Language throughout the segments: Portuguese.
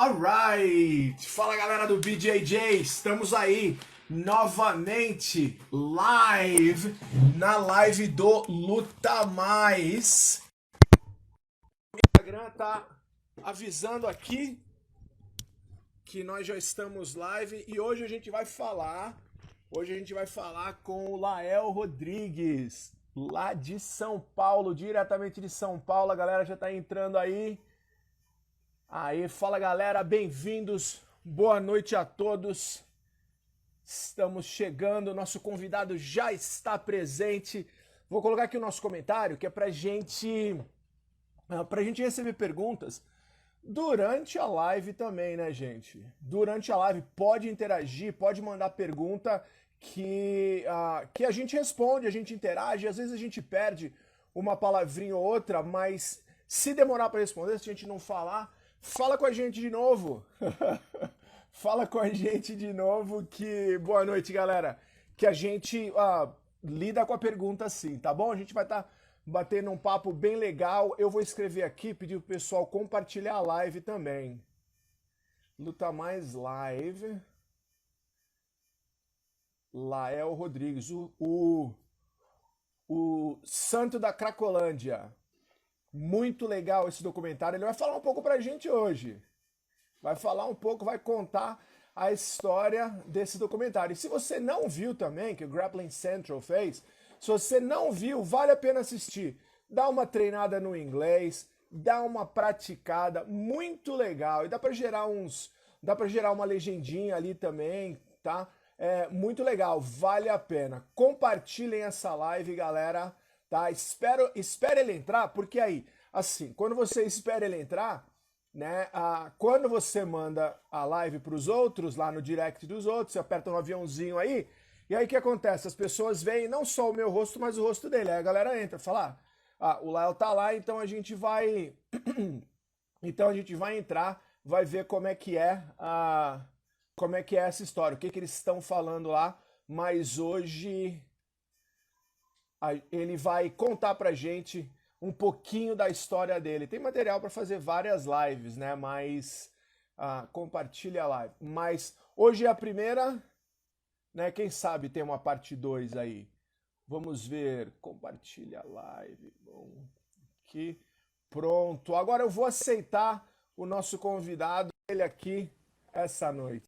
Alright! Fala galera do BJJ, estamos aí novamente live na live do Luta Mais. O Instagram tá avisando aqui que nós já estamos live e hoje a gente vai falar com o Lael Rodrigues, lá de São Paulo, diretamente de São Paulo. A galera já tá entrando aí. Aí, fala galera, bem-vindos, boa noite a todos. Estamos chegando, nosso convidado já está presente. Vou colocar aqui o nosso comentário, que é pra gente receber perguntas durante a live também, né, gente? Durante a live pode interagir, pode mandar pergunta que a gente responde, a gente interage. Às vezes a gente perde uma palavrinha ou outra, mas se demorar para responder, se a gente não falar, fala com a gente de novo. Fala com a gente de novo que... Boa noite, galera. Que a gente lida com a pergunta sim, tá bom? A gente vai estar batendo um papo bem legal. Eu vou escrever aqui, pedir pro pessoal compartilhar a live também. Luta Mais Live. Lael Rodrigues, o santo da Cracolândia. Muito legal esse documentário. Ele vai falar um pouco pra gente hoje. Vai falar um pouco, vai contar a história desse documentário. E se você não viu também, que o Grappling Central fez, se você não viu, vale a pena assistir. Dá uma treinada no inglês, dá uma praticada, muito legal. E dá pra gerar uma legendinha ali também, tá? É muito legal, vale a pena. Compartilhem essa live, galera. Tá? Espera ele entrar, porque aí, assim, quando você espera ele entrar, né, quando você manda a live para os outros, lá no direct dos outros, você aperta um aviãozinho aí, e aí o que acontece? As pessoas veem não só o meu rosto, mas o rosto dele. Aí a galera entra, fala, o Lael tá lá, então a gente vai entrar, vai ver como é que é essa história, o que eles estão falando lá, mas hoje ele vai contar pra gente um pouquinho da história dele. Tem material para fazer várias lives, né? Mas compartilha a live. Mas hoje é a primeira, né? Quem sabe tem uma parte 2 aí. Vamos ver. Compartilha a live. Bom, aqui. Pronto. Agora eu vou aceitar o nosso convidado, ele aqui, essa noite.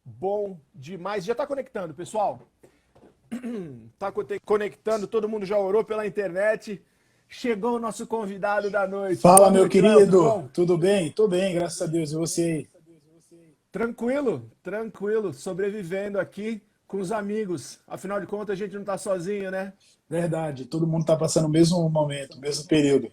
Bom demais. Já tá conectando, pessoal? Tá conectando, todo mundo já orou pela internet. Chegou o nosso convidado da noite. Fala, meu querido. Tudo bem? Tô bem, graças a Deus. E você aí? Tranquilo, sobrevivendo aqui com os amigos. Afinal de contas, a gente não tá sozinho, né? Verdade, todo mundo tá passando o mesmo momento, o mesmo período.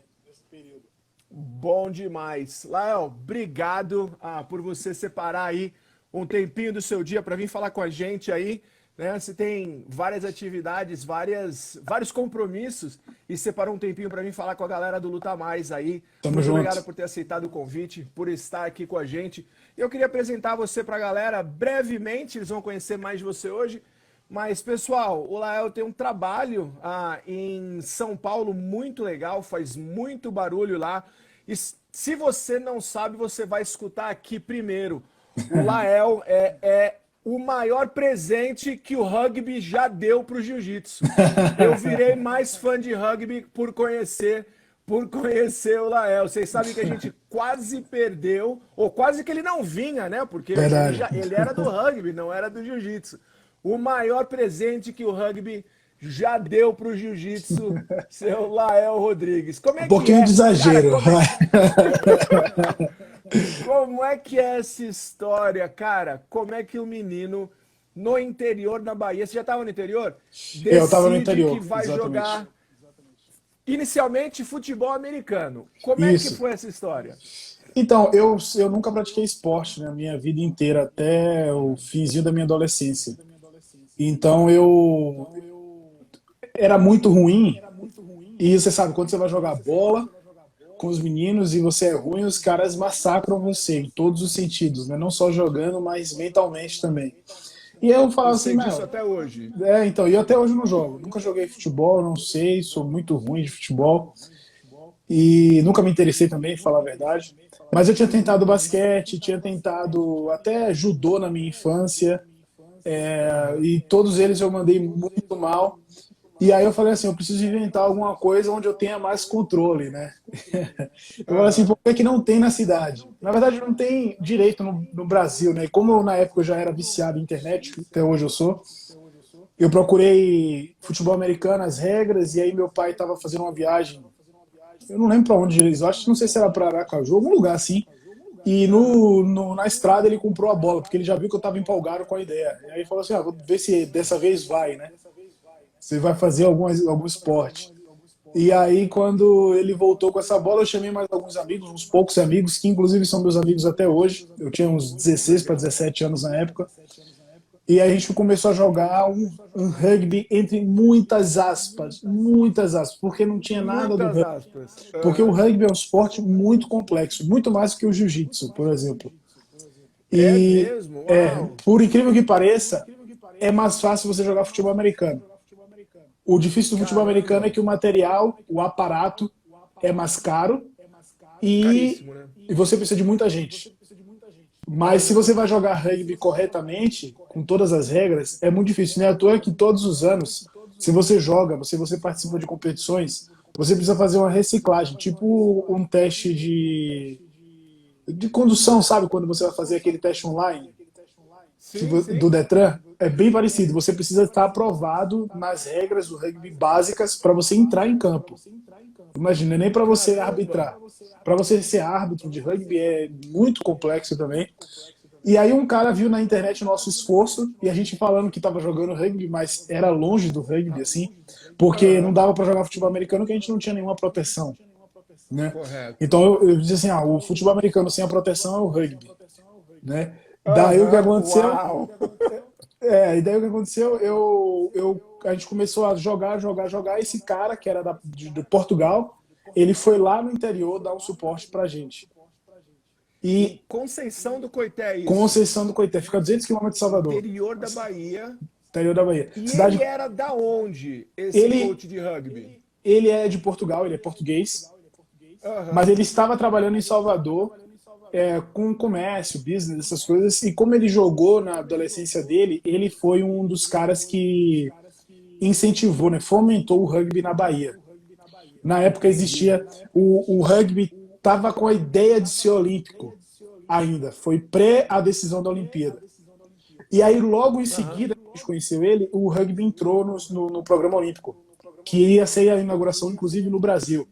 Bom demais. Lael, obrigado por você separar aí um tempinho do seu dia para vir falar com a gente aí. Né? Você tem várias atividades, vários compromissos e separou um tempinho para mim falar com a galera do Luta Mais aí. Tamo Muito junto. obrigado por ter aceitado o convite, por estar aqui com a gente. Eu queria apresentar você para a galera brevemente, eles vão conhecer mais de você hoje. Mas, pessoal, o Lael tem um trabalho em São Paulo muito legal, faz muito barulho lá. E se você não sabe, você vai escutar aqui primeiro. O Lael é o maior presente que o rugby já deu para o jiu-jitsu. Eu virei mais fã de rugby por conhecer o Lael. Vocês sabem que a gente quase perdeu, ou quase que ele não vinha, né? Porque ele era do rugby, não era do jiu-jitsu. O maior presente que o rugby já deu para o jiu-jitsu, seu Lael Rodrigues. Como é Um pouquinho de exagero. Como é que é essa história, cara? Como é que o menino no interior da Bahia, você já estava no interior? Eu estava no interior, que vai exatamente. jogar inicialmente futebol americano. Como é que foi essa história? Então, eu nunca pratiquei esporte na minha vida inteira, até o finzinho da minha adolescência. Então eu era muito ruim, e você sabe, quando você vai jogar bola com os meninos e você é ruim, os caras massacram você em todos os sentidos, né? Não só jogando, mas mentalmente também. E eu falava assim, disso até hoje. Então, e eu até hoje não jogo. Nunca joguei futebol, não sei, sou muito ruim de futebol. E nunca me interessei também, falar a verdade. Mas eu tinha tentado basquete, tinha tentado até judô na minha infância, Aham. e todos eles eu mandei muito mal. E aí eu falei assim, eu preciso inventar alguma coisa onde eu tenha mais controle, né? Eu falei assim, Aham. por que que não tem na cidade? Na verdade, não tem direito no Brasil, né? Como eu, na época eu já era viciado em internet, até hoje eu sou, eu procurei futebol americano, as regras, e aí meu pai estava fazendo uma viagem, eu não lembro para onde eles, eu acho, não sei se era para Aracaju, algum lugar assim, e Aham. na estrada ele comprou a bola, porque ele já viu que eu estava empolgado com a ideia. E aí ele falou assim, vou ver se dessa vez vai, né? Você vai fazer algum esporte. E aí, quando ele voltou com essa bola, eu chamei mais alguns amigos, uns poucos amigos, que inclusive são meus amigos até hoje. Eu tinha uns 16 para Legal. 17 anos na época. E aí a gente começou a jogar um rugby entre muitas aspas, porque não tinha nada do Muitas rugby. aspas. Porque o Aham. rugby é um esporte muito complexo, muito mais que o jiu-jitsu, por exemplo. É E, mesmo? Uau. por incrível que pareça, é mais fácil você jogar futebol americano. O difícil do futebol americano é Caramba. que o material, o aparato é mais caro e, Caríssimo, né? e você precisa de muita gente. Mas se você vai jogar rugby corretamente, com todas as regras, é muito difícil. Não é à toa que todos os anos, se você joga, se você participa de competições, você precisa fazer uma reciclagem, tipo um teste de condução, sabe? Quando você vai fazer aquele teste online Sim, do sim. Detran, é bem parecido. Você precisa estar aprovado nas regras do rugby básicas para você entrar em campo. Imagina, nem para você Caramba. arbitrar. Para você ser árbitro de rugby é muito complexo também. E aí um cara viu na internet o nosso esforço e a gente falando que estava jogando rugby, mas era longe do rugby, assim, porque não Aham. dava para jogar futebol americano porque a gente não tinha nenhuma proteção, né? Correto. Então eu disse assim, o futebol americano sem a proteção é o rugby, né? Daí o que Aham. aconteceu? Uau. E daí o que aconteceu? A gente começou a jogar. Esse cara, que era de Portugal, ele foi lá no interior dar um suporte pra gente. Em E Conceição do Coité, é isso. Conceição do Coité, fica a 200 quilômetros de Salvador, Interior da Bahia. interior da Bahia. E ele Cidade. era da onde, esse Ele, coach de rugby? ele é de Portugal, ele é português, mas Aham. ele estava trabalhando em Salvador com comércio, business, essas coisas. E como ele jogou na adolescência dele, ele foi um dos caras que incentivou, né, fomentou o rugby na Bahia. Na época Entendi. existia o rugby estava com a ideia de ser olímpico ainda, foi pré a decisão da Olimpíada. E aí logo em Aham. seguida, a gente conheceu ele, o rugby entrou no programa olímpico, que ia ser a inauguração inclusive no Brasil.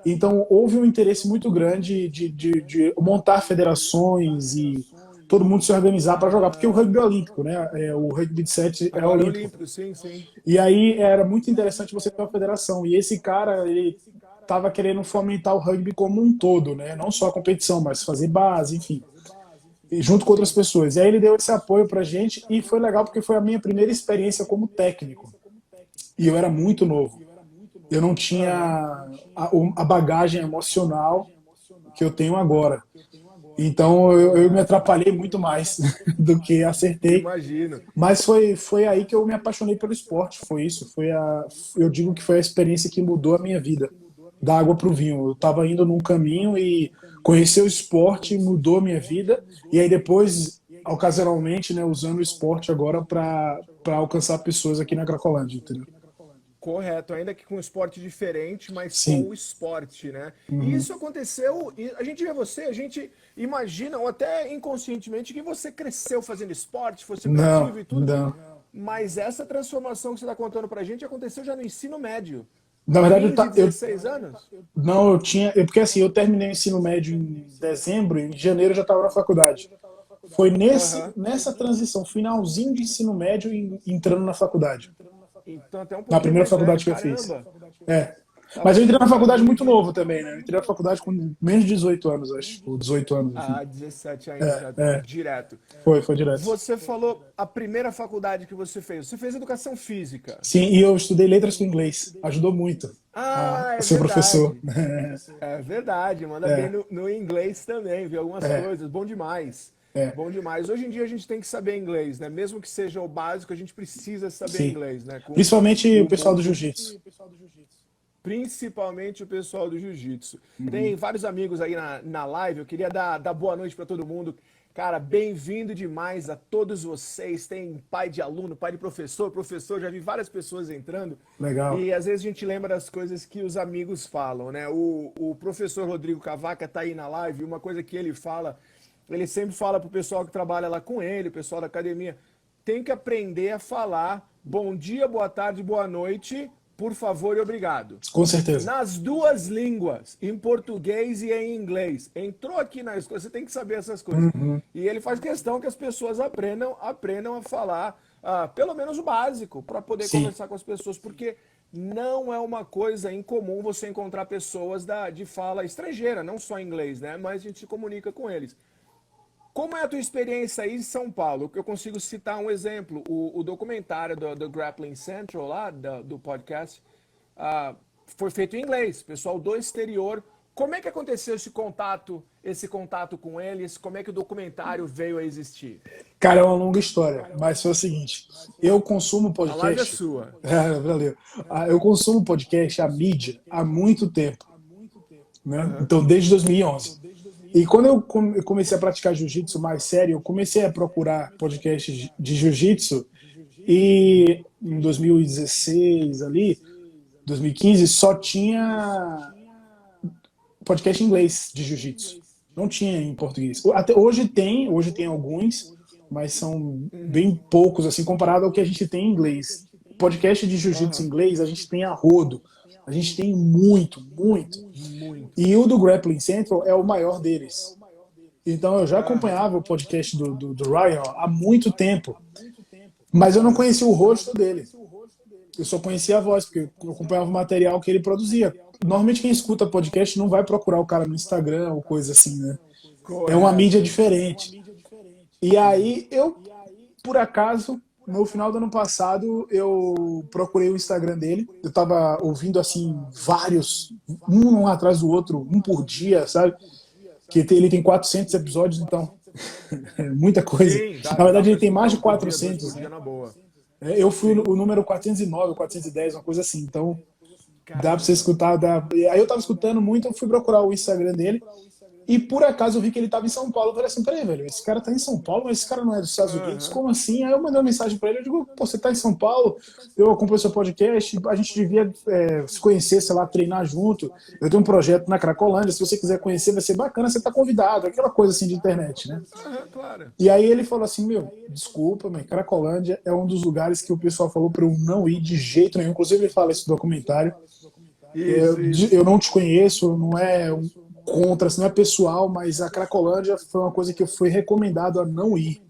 Então houve um interesse muito grande de montar federações e todo mundo se organizar para jogar, porque o rugby é olímpico, né? O rugby de sete é Agora é olímpico. olímpico, sim, sim. E aí era muito interessante você ter uma federação. E esse cara, ele estava querendo fomentar o rugby como um todo, né? Não só a competição, mas fazer base, enfim, e junto com outras pessoas. E aí ele deu esse apoio pra gente e foi legal porque foi a minha primeira experiência como técnico. E eu era muito novo. Eu não tinha Aham. a bagagem emocional que eu tenho agora. Então eu me Correto. atrapalhei muito mais do que acertei. Imagino. Mas foi aí que eu me apaixonei pelo esporte. Foi isso. Eu digo que foi a experiência que mudou a minha vida, da água para o vinho. Eu estava indo num caminho e conhecer o esporte mudou a minha vida. E aí depois, ocasionalmente, né, usando o esporte agora para alcançar pessoas aqui na Cracolândia, entendeu? Correto, ainda que com um esporte diferente, mas com Sim. o esporte, né? E Uhum. isso aconteceu, e a gente vê você, a gente imagina, ou até inconscientemente, que você cresceu fazendo esporte, foi sempre Não, ativo e tudo, não. mas essa transformação que você está contando pra gente aconteceu já no ensino médio. Na verdade, 15, 16 anos? não, eu tinha. Porque assim, eu terminei o ensino médio em dezembro, e em janeiro eu já estava na faculdade. Foi Aham. nessa transição, finalzinho de ensino médio e entrando na faculdade. Então até um Na pouquinho primeira mais velho, faculdade que eu fiz. caramba. É. Tava Mas eu com entrei na faculdade ali. muito novo também, né? Eu entrei na faculdade com menos de 18 anos, acho. Ou 18 anos, enfim. 17 ainda, já É, direto. foi direto. Você falou a primeira faculdade que você fez educação física. Sim, e eu estudei letras com inglês. Ajudou muito Ah, a é ser professor. verdade. É verdade, manda bem no inglês também, viu algumas É, coisas, bom demais. é, Bom demais. Hoje em dia a gente tem que saber inglês, né? Mesmo que seja o básico, a gente precisa saber sim. inglês, né? Com Principalmente o o pessoal bom do do. jiu-jitsu. principalmente o pessoal do jiu-jitsu. Tem vários amigos aí na live, eu queria dar boa noite para todo mundo. Cara, bem-vindo demais a todos vocês. Tem pai de aluno, pai de professor, já vi várias pessoas entrando. Legal. E às vezes a gente lembra das coisas que os amigos falam, né? O professor Rodrigo Cavaca tá aí na live, e uma coisa que ele sempre fala pro pessoal que trabalha lá com ele, o pessoal da academia, tem que aprender a falar bom dia, boa tarde, boa noite, por favor e obrigado. Com certeza. Nas duas línguas, em português e em inglês. Entrou aqui na escola, você tem que saber essas coisas. E ele faz questão que as pessoas aprendam a falar pelo menos o básico, para poder Sim. conversar com as pessoas, porque não é uma coisa incomum você encontrar pessoas de fala estrangeira, não só inglês, né? Mas a gente se comunica com eles. Como é a tua experiência aí em São Paulo? Eu consigo citar um exemplo. O documentário do Grappling Central, lá do podcast, foi feito em inglês, pessoal do exterior. Como é que aconteceu esse contato com eles? Como é que o documentário veio a existir? Cara, é uma longa história, mas foi o seguinte: eu consumo A live é podcast. sua. Valeu. Eu consumo podcast, a mídia, há muito tempo, né? Então, desde 2011. E quando eu comecei a praticar jiu-jitsu mais sério, eu comecei a procurar podcasts de jiu-jitsu e em 2016 ali, 2015, só tinha podcast em inglês de jiu-jitsu. Não tinha em português. Até hoje tem alguns, mas são bem poucos assim comparado ao que a gente tem em inglês. Podcast de jiu-jitsu em inglês a gente tem a rodo. A gente tem muito, muito. Muito. E o do Grappling Central é o maior deles. Então eu já acompanhava o podcast do Ryan há muito tempo, mas eu não conhecia o rosto dele. Eu só conhecia a voz, porque eu acompanhava o material que ele produzia. Normalmente quem escuta podcast não vai procurar o cara no Instagram ou coisa assim, né? É uma mídia diferente. E aí por acaso, no final do ano passado, eu procurei o Instagram dele. Eu tava ouvindo assim vários, um atrás do outro, um por dia, sabe? Que ele tem 400 episódios, então é muita coisa. Sim, Na dá verdade, pra ele tem mais escutar de um por dia, dois 400, por dia né? na boa. Eu fui o número 409, 410, uma coisa assim. Então, dá pra você Caramba. escutar. Aí eu tava escutando muito, eu fui procurar o Instagram dele. E por acaso eu vi que ele tava em São Paulo. Eu falei assim: peraí, velho, esse cara tá em São Paulo, mas esse cara não é dos Estados Unidos? Como assim? Aí eu mandei uma mensagem pra ele. Eu digo: pô, você tá em São Paulo? Eu acompanho seu podcast. A gente devia se conhecer, sei lá, treinar junto. Eu tenho um projeto na Cracolândia. Se você quiser conhecer, vai ser bacana. Você tá convidado. Aquela coisa assim de internet, né? Claro. E aí ele falou assim: meu, desculpa, mas Cracolândia é um dos lugares que o pessoal falou pra eu não ir de jeito nenhum. Inclusive ele fala esse documentário. Isso. Eu não te conheço, não é contra, assim, não é pessoal, mas a Cracolândia foi uma coisa que eu fui recomendado a não ir.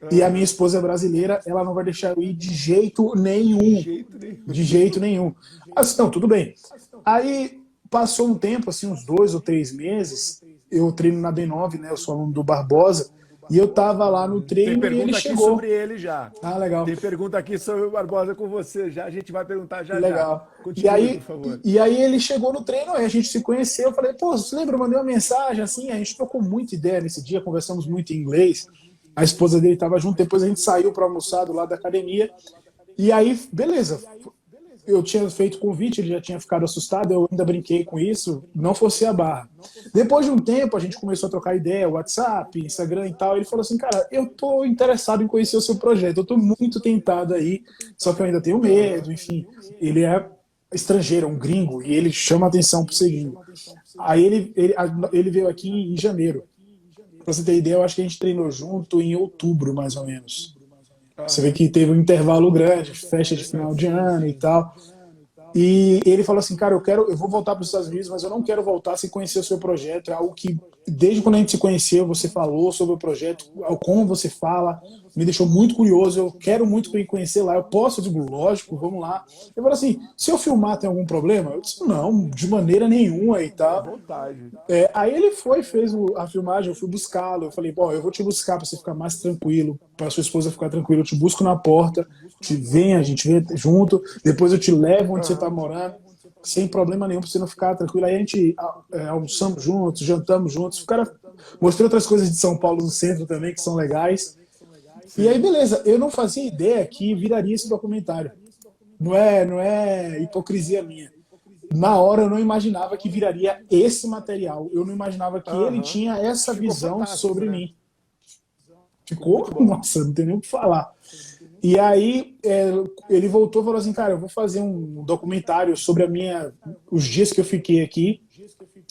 E a minha esposa é brasileira, ela não vai deixar eu ir de jeito nenhum. Jeito nenhum. De jeito nenhum. Assim, não, tudo bem. Aí passou um tempo, assim, uns 2 ou 3 meses, eu treino na B9, né? Eu sou aluno do Barbosa, e eu tava lá no Tem treino e ele pergunta aqui chegou. sobre ele já. Ah, legal. Tem pergunta aqui sobre o Barbosa com você já. A gente vai perguntar já. Legal. Continue, por favor. E aí ele chegou no treino, aí a gente se conheceu, eu falei, pô, você lembra? Eu mandei uma mensagem assim, a gente trocou muita ideia nesse dia, conversamos muito em inglês. A esposa dele estava junto, depois a gente saiu para almoçar do lado da academia. E aí, beleza. Eu tinha feito convite, ele já tinha ficado assustado, eu ainda brinquei com isso, não forcei a barra. Depois de um tempo, a gente começou a trocar ideia, WhatsApp, Instagram e tal, ele falou assim, cara, eu tô interessado em conhecer o seu projeto, eu tô muito tentado aí, só que eu ainda tenho medo, enfim. Ele é estrangeiro, é um gringo, e ele chama atenção pro seguinte. Aí ele veio aqui em janeiro. Pra você ter ideia, eu acho que a gente treinou junto em outubro, mais ou menos. Você vê que teve um intervalo grande, festa de final de ano e tal. E ele falou assim, cara, eu vou voltar para os Estados Unidos, mas eu não quero voltar sem conhecer o seu projeto. É algo que, desde quando a gente se conheceu, você falou sobre o projeto, como você fala, me deixou muito curioso. Eu quero muito conhecer lá. Eu posso? Eu digo, lógico, vamos lá. Ele falou assim, se eu filmar tem algum problema? Eu disse, não, de maneira nenhuma e tal. Vontade. Aí ele fez a filmagem, eu fui buscá-lo. Eu falei, bom, eu vou te buscar para você ficar mais tranquilo, para sua esposa ficar tranquila. Eu te busco na porta, a gente vem junto, depois eu te levo onde você está morando, sem problema nenhum, para você não ficar tranquilo. Aí a gente almoçamos juntos, jantamos juntos. O cara mostrei outras coisas de São Paulo no centro também, que são legais. E aí, beleza, eu não fazia ideia que viraria esse documentário. Não é hipocrisia minha. na hora eu não imaginava que viraria esse material. Eu não imaginava que ele Aham. tinha essa Ficou visão fantástico, sobre né? mim. Ficou muito Ficou, bom. nossa, não tem nem o que falar. E aí ele voltou e falou assim, cara, eu vou fazer um documentário sobre os dias que eu fiquei aqui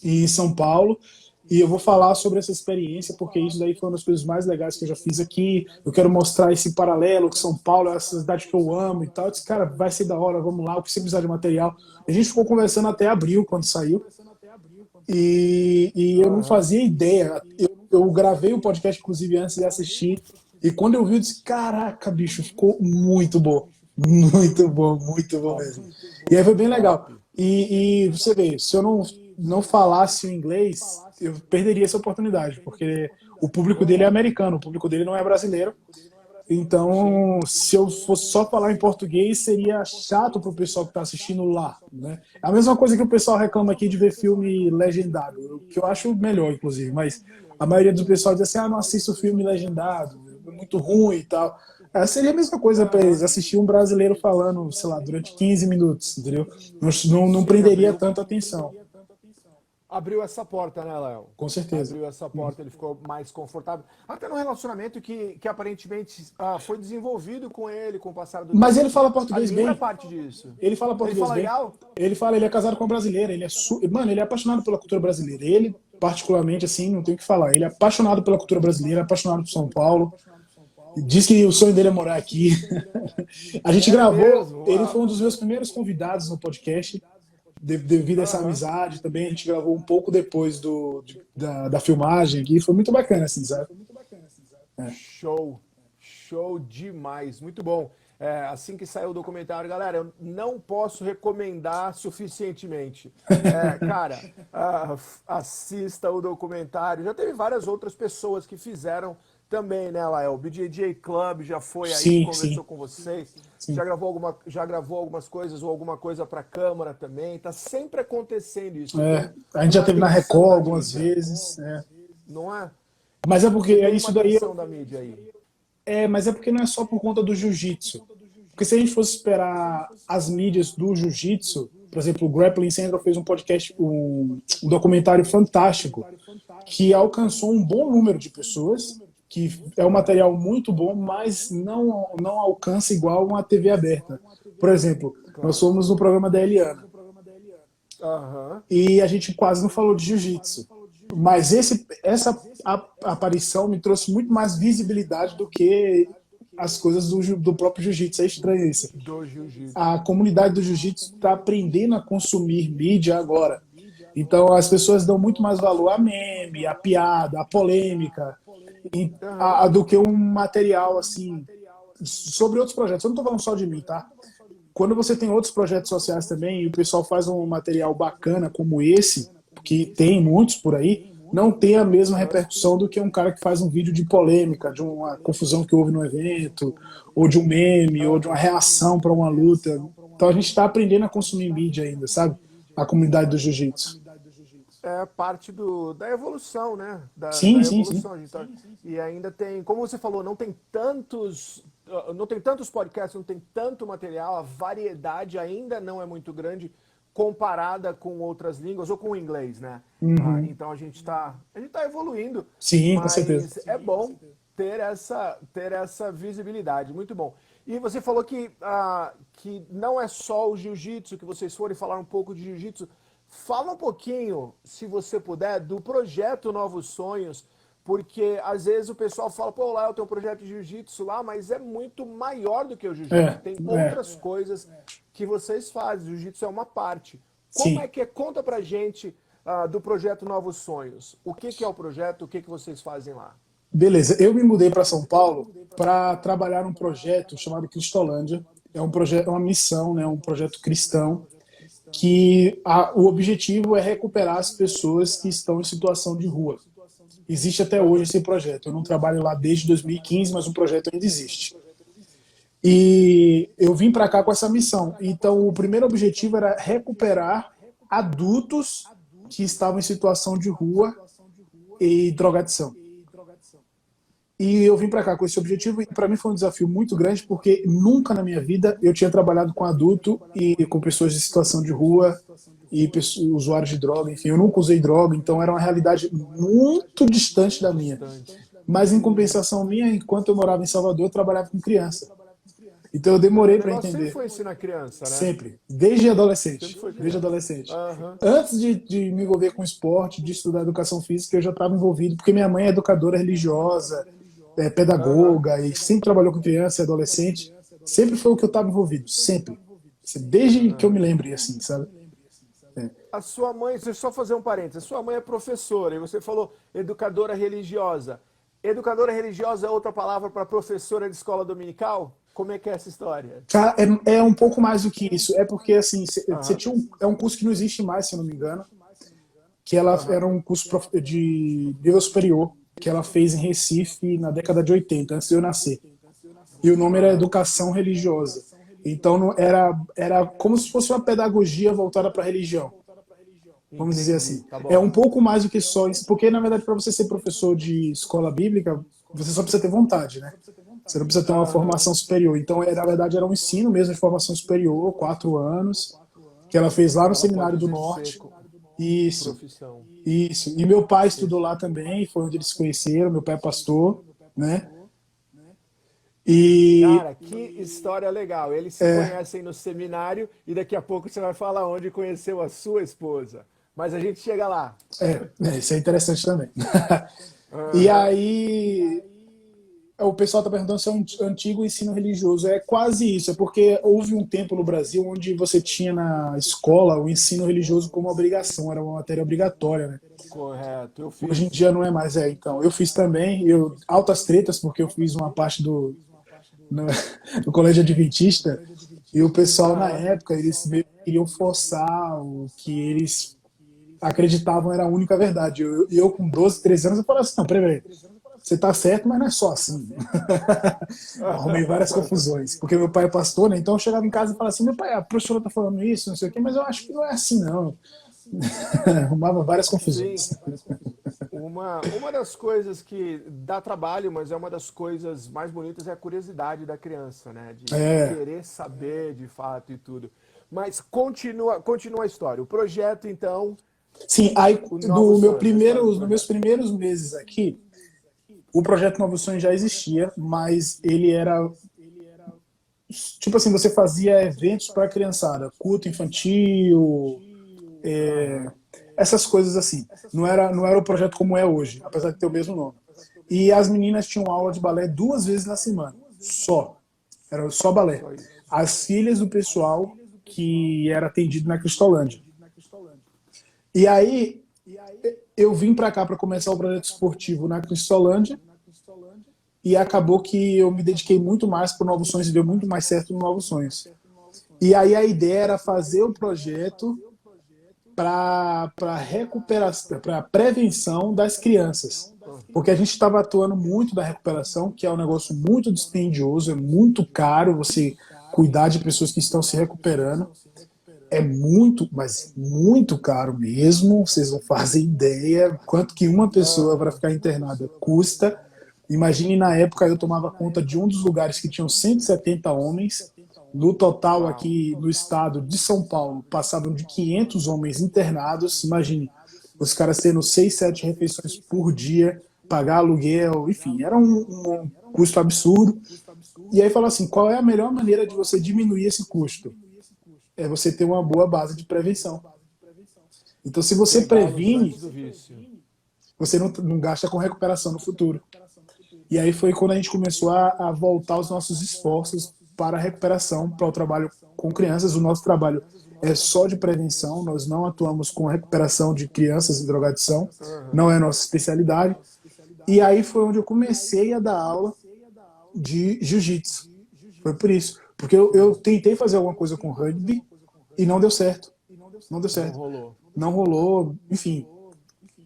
em São Paulo e eu vou falar sobre essa experiência porque isso daí foi uma das coisas mais legais que eu já fiz aqui. Eu quero mostrar esse paralelo que São Paulo é essa cidade que eu amo e tal. Eu disse, cara, vai ser da hora, vamos lá, o que você precisar de material. A gente ficou conversando até abril quando saiu e eu não Aham. fazia ideia. Eu gravei o podcast, inclusive, antes de assistir. E quando eu vi, eu disse: caraca, bicho, ficou muito bom. Muito bom Top. mesmo. E aí foi bem Top. legal. E você vê, se eu não falasse o inglês, eu perderia essa oportunidade, porque o público dele é americano, o público dele não é brasileiro. Sim. Então, se eu fosse só falar em português, seria chato para o pessoal que está assistindo lá, né? É a mesma coisa que o pessoal reclama aqui de ver filme legendado, que eu acho melhor, inclusive, mas a maioria do pessoal diz assim, não assisto filme legendado, é muito ruim e tal. Seria a mesma coisa para eles, Aham. assistir um brasileiro falando, sei lá, durante 15 minutos, entendeu? Não Sim, prenderia abriu. tanta atenção, Abriu essa porta, né, Léo? com certeza. Abriu essa porta, ele ficou mais confortável. Até no relacionamento que aparentemente foi desenvolvido com ele com o passar do Mas ele tempo. fala A português língua é bem. parte disso. Ele fala Ele português fala bem. legal? Ele é casado com uma brasileira. Mano, ele é apaixonado pela cultura brasileira. Ele, particularmente, assim, não tem o que falar. Ele é apaixonado pela cultura brasileira, apaixonado por São Paulo. Diz que o sonho dele é morar aqui. A gente É gravou. mesmo? Ele foi um dos meus primeiros convidados no podcast. Devido a essa Aham. amizade também, a gente gravou um pouco depois da filmagem aqui. Foi muito bacana, assim, sabe? Show. Show demais. Muito bom. É, assim que saiu o documentário, galera, eu não posso recomendar suficientemente. É, cara, assista o documentário. Já teve várias outras pessoas que fizeram também, né, Lael? O BJJ Club já foi aí, Sim, conversou sim, com vocês. sim. Já gravou algumas coisas ou alguma coisa para câmara também. Tá sempre acontecendo isso. É, Tem a gente já uma teve na atenção Record da algumas mídia, vezes. não é? Mas é porque Tem uma isso daí atenção da mídia aí. mas é porque não é só por conta do jiu-jitsu. Porque se a gente fosse esperar as mídias do jiu-jitsu, por exemplo, o Grappling Central fez um podcast, um documentário fantástico que alcançou um bom número de pessoas, que é um material muito bom, mas não alcança igual uma TV aberta. Por exemplo, nós Claro. fomos no programa da Eliana Aham. e a gente quase não falou de jiu-jitsu. Mas essa aparição me trouxe muito mais visibilidade do que as coisas do próprio jiu-jitsu. É estranho isso. Do jiu-jitsu. A comunidade do jiu-jitsu está aprendendo a consumir mídia agora. Então as pessoas dão muito mais valor a meme, a piada, a polêmica, Aham. do que um material assim sobre outros projetos. Eu não estou falando só de mim, tá? Quando você tem outros projetos sociais também e o pessoal faz um material bacana como esse, que tem muitos por aí, não tem a mesma repercussão do que um cara que faz um vídeo de polêmica, de uma confusão que houve no evento, ou de um meme, ou de uma Aham. reação para uma luta. Então a gente está aprendendo a consumir mídia ainda, sabe? A comunidade do jiu-jitsu. É parte da evolução, né? Da Sim, sim, sim. evolução. E ainda tem, como você falou, não tem tantos podcasts, não tem tanto material, a variedade ainda não é muito grande comparada com outras línguas ou com o inglês, né? Uhum. Então a gente tá evoluindo, Sim, com certeza. mas é bom ter essa visibilidade, muito bom. E você falou que não é só o jiu-jitsu, que vocês forem falar um pouco de jiu-jitsu. Fala um pouquinho, se você puder, do projeto Novos Sonhos, porque às vezes o pessoal fala, pô, lá eu tenho um projeto de jiu-jitsu lá, mas é muito maior do que o jiu-jitsu. É, Tem é. outras coisas que vocês fazem, o jiu-jitsu é uma parte. Como é Sim. que é? Conta pra gente do projeto Novos Sonhos. O que é o projeto, o que vocês fazem lá? Beleza. Eu me mudei para São Paulo para trabalhar num projeto chamado Cristolândia. É um projeto, é uma missão, né? Um projeto cristão que o objetivo é recuperar as pessoas que estão em situação de rua. Existe até hoje Aham. esse projeto. Eu não trabalho lá desde 2015, mas o projeto ainda existe. E eu vim para cá com essa missão. Então, o primeiro objetivo era recuperar adultos que estavam em situação de rua e drogadição. E eu vim para cá com esse objetivo e para mim foi um desafio muito grande porque nunca na minha vida eu tinha trabalhado com adulto e com pessoas em situação de rua e usuários de droga, enfim, eu nunca usei droga, então era uma realidade muito distante da minha. Distante. Mas em compensação minha, enquanto eu morava em Salvador, eu trabalhava com criança. Então eu O demorei para negócio sempre entender. foi ensinar criança, né? Sempre, desde Sempre adolescente, foi desde criança. adolescente. Aham. Antes de me envolver com esporte, de estudar educação física, eu já estava envolvido, porque minha mãe é educadora religiosa, é Aham. pedagoga e sempre trabalhou com criança e adolescente. Sempre foi o que eu estava envolvido, sempre. Desde que eu me lembre, assim, sabe? A sua mãe, deixa eu só fazer um parênteses, a sua mãe é professora e você falou educadora religiosa. Educadora religiosa é outra palavra para professora de escola dominical? Como é que é essa história? Cara, é um pouco mais do que isso. É porque, assim, você Aham, tinha é um curso que não existe mais, se eu não me engano, que ela aham. era um curso de nível superior, que ela fez em Recife na década de 80, antes de eu nascer. E o nome era Aham. Educação Religiosa. Então era como se fosse uma pedagogia voltada para a religião, vamos dizer Entendi, assim. tá É bom. um pouco mais do que só isso, porque na verdade para você ser professor de escola bíblica, você só precisa ter vontade, né? Você não precisa ter uma Aham. formação superior. Então, na verdade, era um ensino mesmo de formação superior, 4 anos, que ela fez lá no Ela pode Seminário do exercer Norte. Isso, profissão. isso. E meu pai estudou lá Perfeito. também, foi onde eles se conheceram. Meu pai é pastor, né? E Cara, que história legal. Eles se conhecem no seminário e daqui a pouco você vai falar onde conheceu a sua esposa. Mas a gente chega lá. isso é interessante também. E Aham. aí, o pessoal está perguntando se é um antigo ensino religioso. É quase isso, é porque houve um tempo no Brasil onde você tinha na escola o ensino religioso como obrigação, era uma matéria obrigatória, né? Correto, eu Hoje em fiz. dia não é mais, então. Eu fiz também, altas tretas, porque eu fiz uma parte no, do colégio adventista, e o pessoal na Aham. época, eles meio que queriam forçar o que eles acreditavam era a única verdade. Eu com 12, 13 anos, eu falava assim, não, peraí, você tá certo, mas não é só assim. Arrumei várias confusões, porque meu pai é pastor, né? Então eu chegava em casa e falava assim, meu pai, a professora tá falando isso, não sei o quê, mas eu acho que não é assim, não. Arrumava várias Sim. confusões. Uma das coisas que dá trabalho, mas é uma das coisas mais bonitas é a curiosidade da criança, né? De É, querer saber de fato e tudo. Mas continua a história. O projeto, então, sim, aí o Novos Sonhos, a história do nos meus projeto. primeiros meses aqui, o projeto Novo Sonho já existia, mas ele era tipo assim, você fazia eventos para a criançada, culto infantil, Aham. essas coisas assim. Não era o projeto como é hoje, apesar de ter o mesmo nome. E as meninas tinham aula de balé 2 vezes na semana, só. Era só balé. Só isso. As filhas do pessoal que era atendido na Cristolândia. E aí eu vim para cá para começar o projeto esportivo na Cristolândia e acabou que eu me dediquei muito mais para o Novos Sonhos e deu muito mais certo no Novos Sonhos. E aí a ideia era fazer o projeto para recuperação, para prevenção das crianças. Porque a gente estava atuando muito da recuperação, que é um negócio muito dispendioso, é muito caro você cuidar de pessoas que estão se recuperando. É muito, mas muito caro mesmo. Vocês não fazem ideia quanto que uma pessoa para Aham. ficar internada custa. Imagine na época eu tomava conta de um dos lugares que tinham 170 homens. No total Uau. aqui no estado de São Paulo passavam de 500 homens internados. Imagine os caras tendo 6, 7 refeições por dia, pagar aluguel, enfim, era um custo absurdo. E aí falou assim, qual é a melhor maneira de você diminuir esse custo? É você ter uma boa base de prevenção. Então, se você Pegá-los previne, antes do vício. você não gasta com recuperação no futuro. E aí foi quando a gente começou a voltar os nossos esforços para a recuperação, para o trabalho com crianças. O nosso trabalho é só de prevenção, nós não atuamos com recuperação de crianças em drogadição, Aham. não é nossa especialidade. E aí foi onde eu comecei a dar aula de jiu-jitsu. Foi por isso. Porque eu tentei fazer alguma coisa com rugby e não deu certo. Não deu Não certo. rolou. Não rolou, enfim.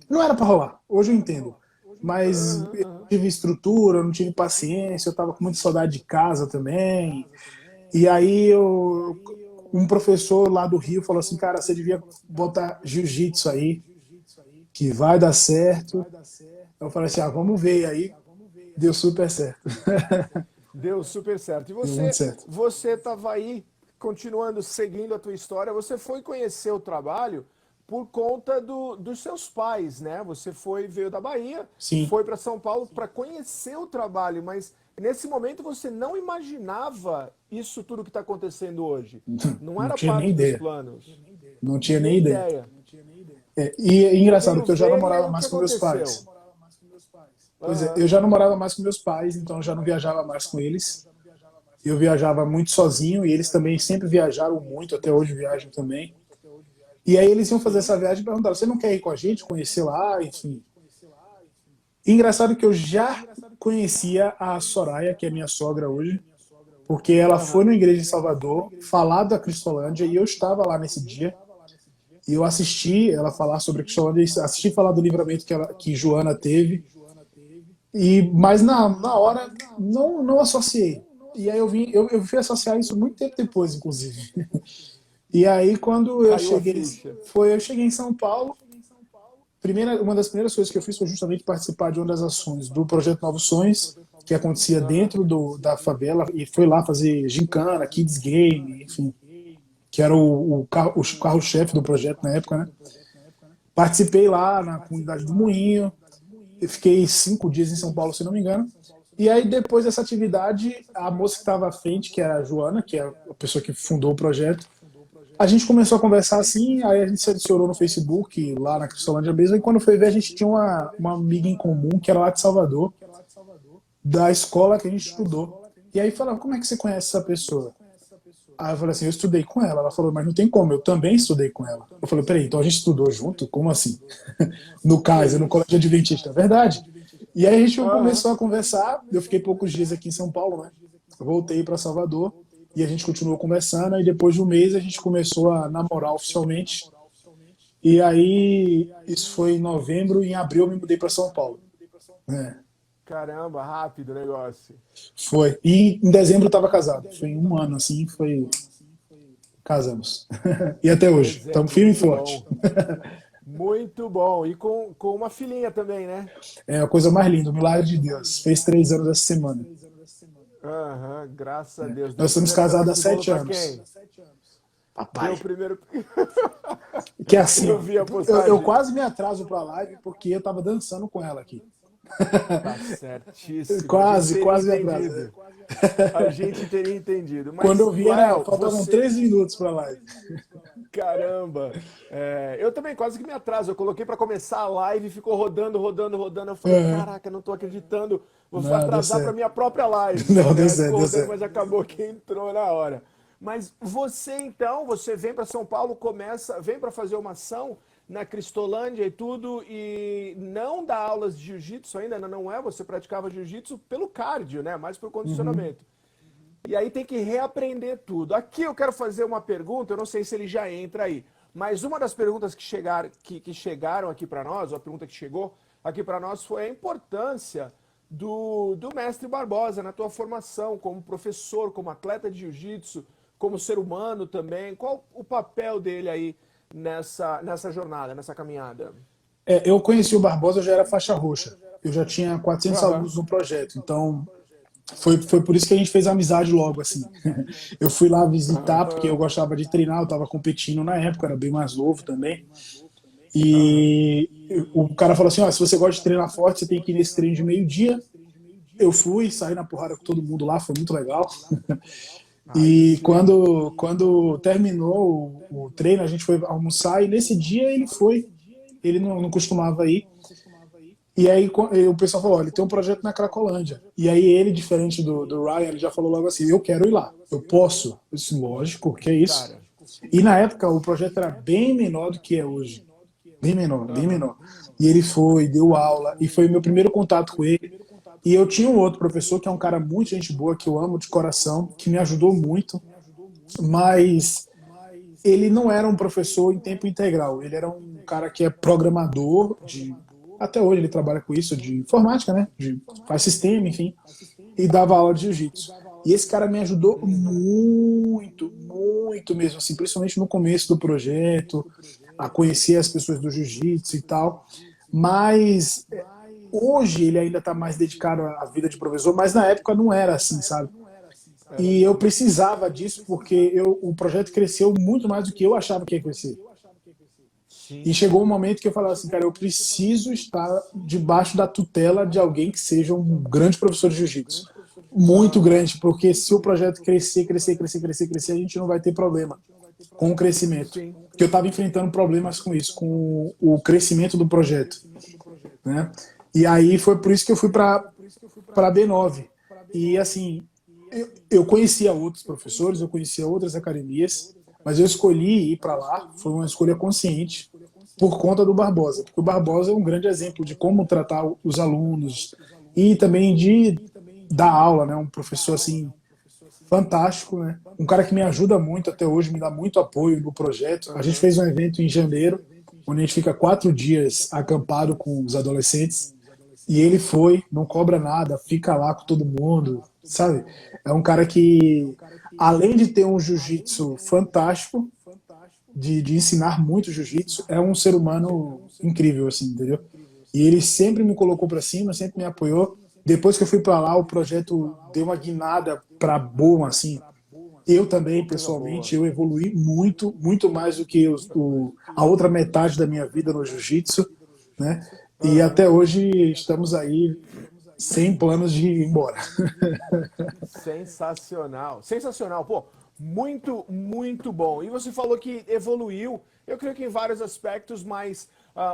Não era para rolar. Hoje eu entendo. Mas Aham, eu não aham. tive estrutura, eu não tive paciência, eu estava com muita saudade de casa também. E aí um professor lá do Rio falou assim, cara, você devia botar jiu-jitsu aí, que vai dar certo. Eu falei assim, vamos ver. E aí deu super certo. Deu super certo. E Deu muito você, certo. você tava aí continuando, seguindo a tua história, você foi conhecer o trabalho por conta dos seus pais, né? Você veio da Bahia, Sim. foi para São Paulo para conhecer o trabalho, mas nesse momento você não imaginava isso tudo que está acontecendo hoje. Não Não era tinha nem parte dos ideia. planos. Não tinha nem Nem ideia. ideia. E é engraçado, Veio porque eu já não ver e morava aí o que mais com meus aconteceu? pais. Pois é, Aham. eu já não morava mais com meus pais, então eu já não viajava mais com eles. Eu viajava muito sozinho e eles também sempre viajaram muito, até hoje viajam também. E aí eles iam fazer Sim. essa viagem e perguntaram: você não quer ir com a gente, conhecer lá, enfim. E engraçado que eu já conhecia a Soraya, que é minha sogra hoje, porque ela foi Aham. na igreja em Salvador falar da Cristolândia e eu estava lá nesse dia. E eu assisti ela falar sobre a Cristolândia, assisti falar do livramento que Joana teve. Mas na hora não associei. E aí eu fui associar isso muito tempo depois, inclusive. E aí quando Caiu a ficha. eu cheguei em São Paulo, uma das primeiras coisas que eu fiz foi justamente participar de uma das ações do projeto Novos Sonhos, que acontecia Aham. dentro da favela, e foi lá fazer gincana, kids game, enfim, que era o carro-chefe do projeto na época, né? Participei lá na comunidade do Moinho. Eu fiquei 5 dias em São Paulo, se não me engano. E aí, depois dessa atividade, a moça que estava à frente, que era a Joana, que é a pessoa que fundou o projeto, a gente começou a conversar assim, aí a gente se adicionou no Facebook, lá na Cristolândia mesmo, e quando foi ver, a gente tinha uma amiga em comum, que era lá de Salvador, da escola que a gente estudou. E aí falava: como é que você conhece essa pessoa? Aí eu falei assim: eu estudei com ela. Ela falou: mas não tem como, eu também estudei com ela. Eu falei: peraí, então a gente estudou junto? Como assim? No Que CAIS, no isso? Colégio Adventista, é verdade. E aí a gente Aham. começou a conversar, eu fiquei poucos dias aqui em São Paulo, né? Voltei para Salvador e a gente continuou conversando, e depois de um mês a gente começou a namorar oficialmente. E aí, isso foi em novembro, e em abril eu me mudei para São Paulo. É, Caramba, rápido o negócio. foi. E em dezembro eu estava casado. Foi um ano, assim, foi. Casamos. E até hoje. Estamos Dezembro, firme e muito forte. bom. Muito bom. E com uma filhinha também, né? É a coisa mais linda, o milagre de Deus. Fez 3 anos essa semana. Aham, graças a Deus. Deu Nós o estamos primeiro casados há pedaço de bolo 7 pra anos. quem? Deu o Papai. primeiro. Que é assim, Eu ó. vi a Eu postagem. quase me atraso para a live porque eu tava dançando com ela aqui. Tá certíssimo. A gente Quase, teria quase me atraso. entendido. A gente teria entendido. Quando Mas, eu vi, Rael, faltavam você. 13 minutos para a live. Caramba! Eu também quase que me atraso. Eu coloquei pra começar a live e ficou rodando, rodando, rodando. Eu falei, Uhum. caraca, não tô acreditando. Vou Não, deu atrasar pra certo. minha própria live. Não, deu Né? certo, Ficou deu rodando, certo. mas acabou que entrou na hora. Mas você então, você vem pra São Paulo, vem pra fazer uma ação na Cristolândia e tudo, e não dá aulas de jiu-jitsu ainda, não é? Você praticava jiu-jitsu pelo cardio, né? Mais pro Uhum. condicionamento. E aí tem que reaprender tudo. Aqui eu quero fazer uma pergunta, eu não sei se ele já entra aí, mas uma das perguntas que chegaram aqui para nós, ou a pergunta que chegou aqui para nós foi a importância do mestre Barbosa na tua formação como professor, como atleta de jiu-jitsu, como ser humano também. Qual o papel dele aí nessa jornada, nessa caminhada? Eu conheci o Barbosa, eu já era faixa roxa. Eu já tinha 400 Aham. alunos no projeto, então foi por isso que a gente fez amizade logo, assim. Eu fui lá visitar porque eu Aham. gostava de treinar, eu estava competindo na época, era bem mais novo também. Aham. E o cara falou assim: ó, se você gosta de treinar forte, você tem que ir nesse treino de meio-dia. Eu fui, saí na porrada com todo mundo lá, foi muito legal. Aí E sim. quando terminou o treino, a gente foi almoçar, e nesse dia ele foi. Ele não costumava ir. E aí o pessoal falou: olha, ele tem um projeto na Cracolândia. E aí ele, diferente do Ryan, ele já falou logo assim: eu quero ir lá, eu posso. Eu disse: lógico, que é isso. Cara. E na época o projeto era bem menor do que é hoje. Bem menor, bem Aham. menor. E ele foi, deu aula, e foi meu primeiro contato com ele. E eu tinha um outro professor, que é um cara muito gente boa, que eu amo de coração, que me ajudou muito, mas ele não era um professor em tempo integral. Ele era um cara que é programador até hoje ele trabalha com isso, de informática, né? Faz sistema, enfim, e dava aula de jiu-jitsu. E esse cara me ajudou muito, muito mesmo, assim, principalmente no começo do projeto, a conhecer as pessoas do jiu-jitsu e tal. Mas hoje ele ainda está mais dedicado à vida de professor, mas na época não era assim, sabe? E eu precisava disso porque o projeto cresceu muito mais do que eu achava que ia crescer. E Sim. chegou um momento que eu falava assim, cara, eu preciso estar debaixo da tutela de alguém que seja um grande professor de jiu-jitsu. Muito Aham. grande, porque se o projeto crescer, crescer, crescer, crescer, crescer, a gente não vai ter problema com o crescimento. Sim. Porque eu estava enfrentando problemas com isso, com o crescimento do projeto, né? E aí foi por isso que eu fui para a B9. E assim, eu conhecia outros professores, eu conhecia outras academias, mas eu escolhi ir para lá, foi uma escolha consciente, por conta do Barbosa. Porque o Barbosa é um grande exemplo de como tratar os alunos e também de dar aula, né? Um professor assim fantástico, né? Um cara que me ajuda muito até hoje, me dá muito apoio no projeto. A gente Aham. fez um evento em janeiro, onde a gente fica 4 dias acampado com os adolescentes, e ele foi, não cobra nada, fica lá com todo mundo, sabe? É um cara que, além de ter um jiu-jitsu fantástico, de ensinar muito jiu-jitsu, é um ser humano incrível, assim, entendeu? E ele sempre me colocou para cima, sempre me apoiou. Depois que eu fui para lá, o projeto deu uma guinada para boa, assim. Eu também, Pô, coisa pessoalmente, boa. eu evolui muito, muito mais do que a outra metade da minha vida no jiu-jitsu, né? E Aham. até hoje estamos aí sem planos de ir embora. Sensacional. Sensacional. Pô, muito, muito bom. E você falou que evoluiu, eu creio que em vários aspectos, mas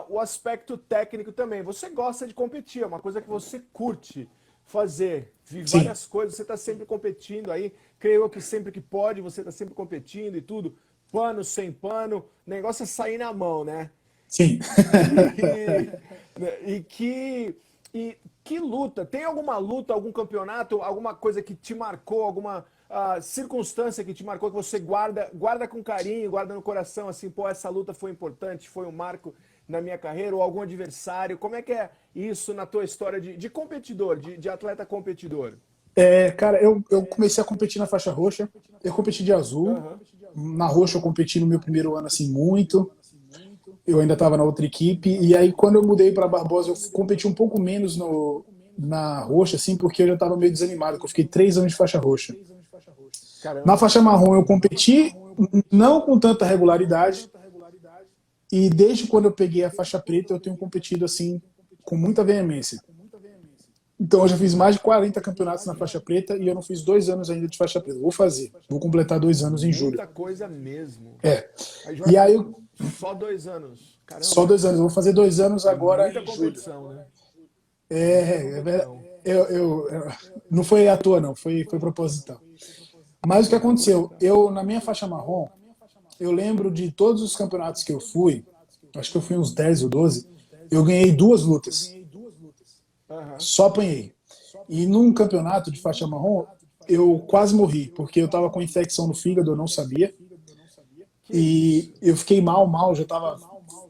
o aspecto técnico também. Você gosta de competir, é uma coisa que você curte fazer. Vi Sim, várias coisas, você está sempre competindo aí. Creio eu que sempre que pode, você está sempre competindo e tudo. Pano, sem pano. O negócio é sair na mão, né? sim. E, e que luta? Tem alguma luta, algum campeonato, alguma coisa que te marcou, alguma circunstância que te marcou que você guarda com carinho, guarda no coração, assim, pô, essa luta foi importante, foi um marco na minha carreira, ou algum adversário? Como é que é isso na tua história de competidor, de atleta competidor? Cara, eu comecei a competir na faixa roxa. Eu competi de azul. Aham. Na roxa eu competi no meu primeiro ano assim muito. Eu ainda estava na outra equipe. E aí quando eu mudei para Barbosa, eu competi um pouco menos na roxa, assim, porque eu já estava meio desanimado. Que Eu fiquei 3 anos de faixa roxa. Na Caramba. faixa marrom eu competi não com tanta regularidade. E desde quando eu peguei a faixa preta, eu tenho competido assim com muita veemência. Então, eu já fiz mais de 40 campeonatos na faixa preta e eu não fiz 2 anos ainda de faixa preta. Vou fazer. Vou completar 2 anos em julho. Muita coisa mesmo. É. Aí já E vai aí, só 2 anos. só Caramba. 2 anos. Eu vou fazer 2 anos É agora muita em julho. competição, né? Muita É, competição. não foi à toa, não. Foi proposital. Mas o que aconteceu? Eu, na minha faixa marrom, eu lembro de todos os campeonatos que eu fui, acho que eu fui uns 10 ou 12, eu ganhei 2 lutas. Aham. Só apanhei. E num campeonato de faixa marrom, eu quase morri, porque eu estava com infecção no fígado, eu não sabia. Que E isso? eu fiquei mal, já estava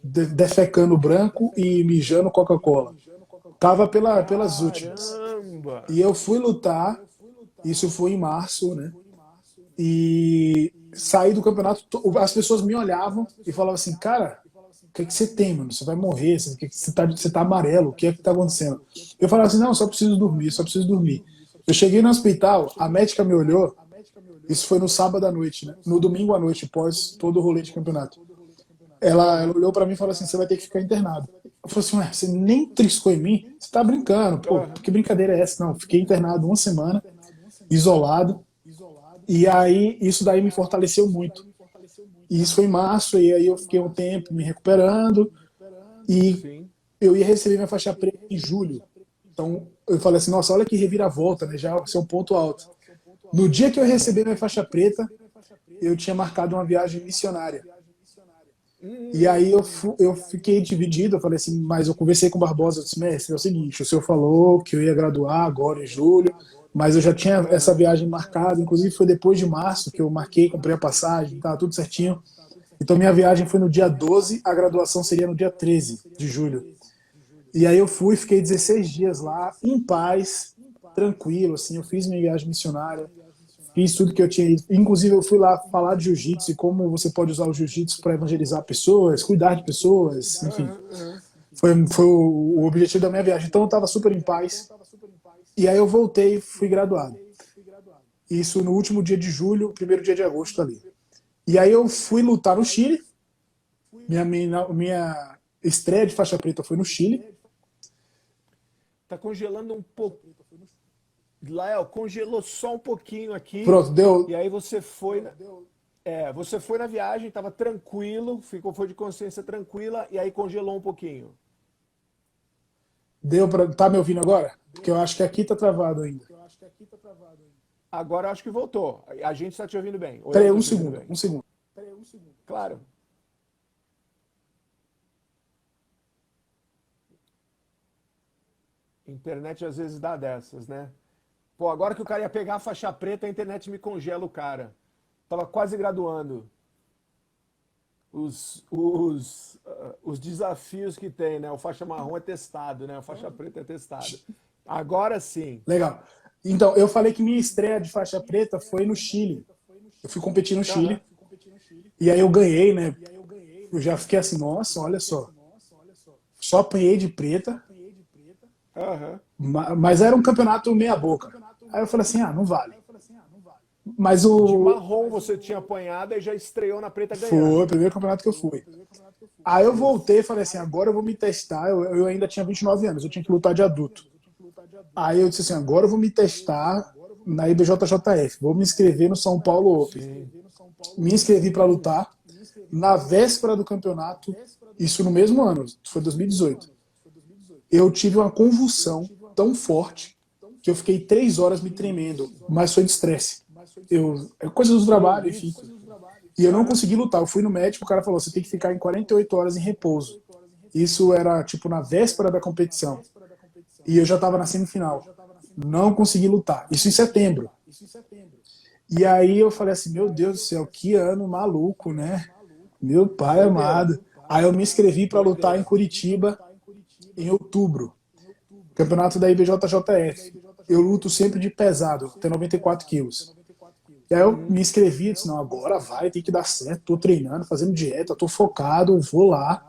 defecando branco e mijando Coca-Cola. Tava pelas últimas. Caramba! E eu fui lutar, isso foi em março, né? E saí do campeonato, as pessoas me olhavam e falavam assim, cara, o que você tem, mano? Você vai morrer, você tá amarelo, o que é que tá acontecendo? Eu falava assim, não, só preciso dormir, só preciso dormir. Eu cheguei no hospital, a médica me olhou, isso foi no sábado à noite, né? No domingo à noite, pós todo o rolê de campeonato. Ela Aham. olhou pra mim e falou assim, você vai ter que ficar internado. Eu falei assim, ué, você nem triscou em mim? Você tá brincando, pô, Aham. que brincadeira é essa? Não, fiquei internado uma semana, isolado, e aí isso daí me fortaleceu muito. E isso foi em março, e aí eu fiquei um tempo me recuperando, e Sim. eu ia receber minha faixa preta em julho. Então eu falei assim, nossa, olha que reviravolta, né? Já vai ser um ponto alto. No dia que eu Aham. recebi minha faixa preta, eu tinha marcado uma viagem missionária. E aí eu fiquei dividido, eu falei assim, mas eu conversei com o Barbosa, eu disse, mestre, é o seguinte, o senhor falou que eu ia graduar agora em julho, mas eu já tinha essa Aham. viagem marcada, inclusive foi depois de março que eu marquei, comprei a passagem, tá tudo certinho. Então minha viagem foi no dia 12, a graduação seria no dia 13 de julho. E aí eu fui, fiquei 16 dias lá, em paz, tranquilo, assim, eu fiz minha viagem missionária, fiz tudo que eu tinha ido. Inclusive, eu fui lá falar de jiu-jitsu e como você pode usar o jiu-jitsu para evangelizar pessoas, cuidar de pessoas, enfim. Aham. Aham. Foi o objetivo da minha viagem. Então, eu estava super em paz. E aí eu voltei e fui graduado. Isso no último dia de julho, primeiro dia de agosto ali. E aí eu fui lutar no Chile. Minha estreia de faixa preta foi no Chile. Tá congelando um pouco. Lael, congelou só um pouquinho aqui. Pronto, deu. E aí você foi. Você foi na viagem, estava tranquilo, foi de consciência tranquila, e aí congelou um pouquinho. Deu pra. Tá me ouvindo agora? Porque eu acho que aqui tá travado ainda. Agora eu acho que voltou. A gente está te ouvindo bem. Ou eu Peraí, tô um te ouvindo segundo, bem? um segundo. Claro. Internet às vezes dá dessas, né? Pô, agora que o cara ia pegar a faixa preta, a internet me congela o cara. Tava quase graduando. Os desafios que tem, né? O faixa marrom é testado, né? O faixa preta é testado. Agora sim. Legal. Então, eu falei que minha estreia de faixa preta foi no Chile. Eu fui competir no Aham. Chile. E aí eu ganhei, né? Eu já fiquei assim, nossa, olha só. Só apanhei de preta, Aham. mas era um campeonato meia boca. Aí eu falei assim, ah, não vale. Mas De o marrom você tinha apanhado e já estreou na preta foi o ganhando. primeiro campeonato que eu fui. Aí eu voltei e falei assim, agora eu vou me testar. Eu ainda tinha 29 anos, eu tinha que lutar de adulto. Aí eu disse assim, agora eu vou me testar na IBJJF. Vou me inscrever no São Paulo Open. Sim. Me inscrevi para lutar. Na véspera do campeonato, isso no mesmo ano, foi 2018, eu tive uma convulsão tão forte que eu fiquei 3 horas me tremendo, mas foi de estresse. É coisa do Que trabalho, enfim. isso? E eu não Aham. consegui lutar. Eu fui no médico, o cara falou: você tem que ficar em 48 horas em repouso. Isso era tipo na véspera da competição. E eu já estava na semifinal. Não consegui lutar. Isso em setembro. E aí eu falei assim: meu Deus do céu, que ano maluco, né? Meu pai Doideira. amado. Aí eu me inscrevi para lutar em Doideira. Curitiba em outubro. Campeonato da IBJJF. Eu luto sempre de pesado, até 94 quilos. E aí eu me inscrevi, disse, não, agora vai, tem que dar certo, tô treinando, fazendo dieta, tô focado, vou lá.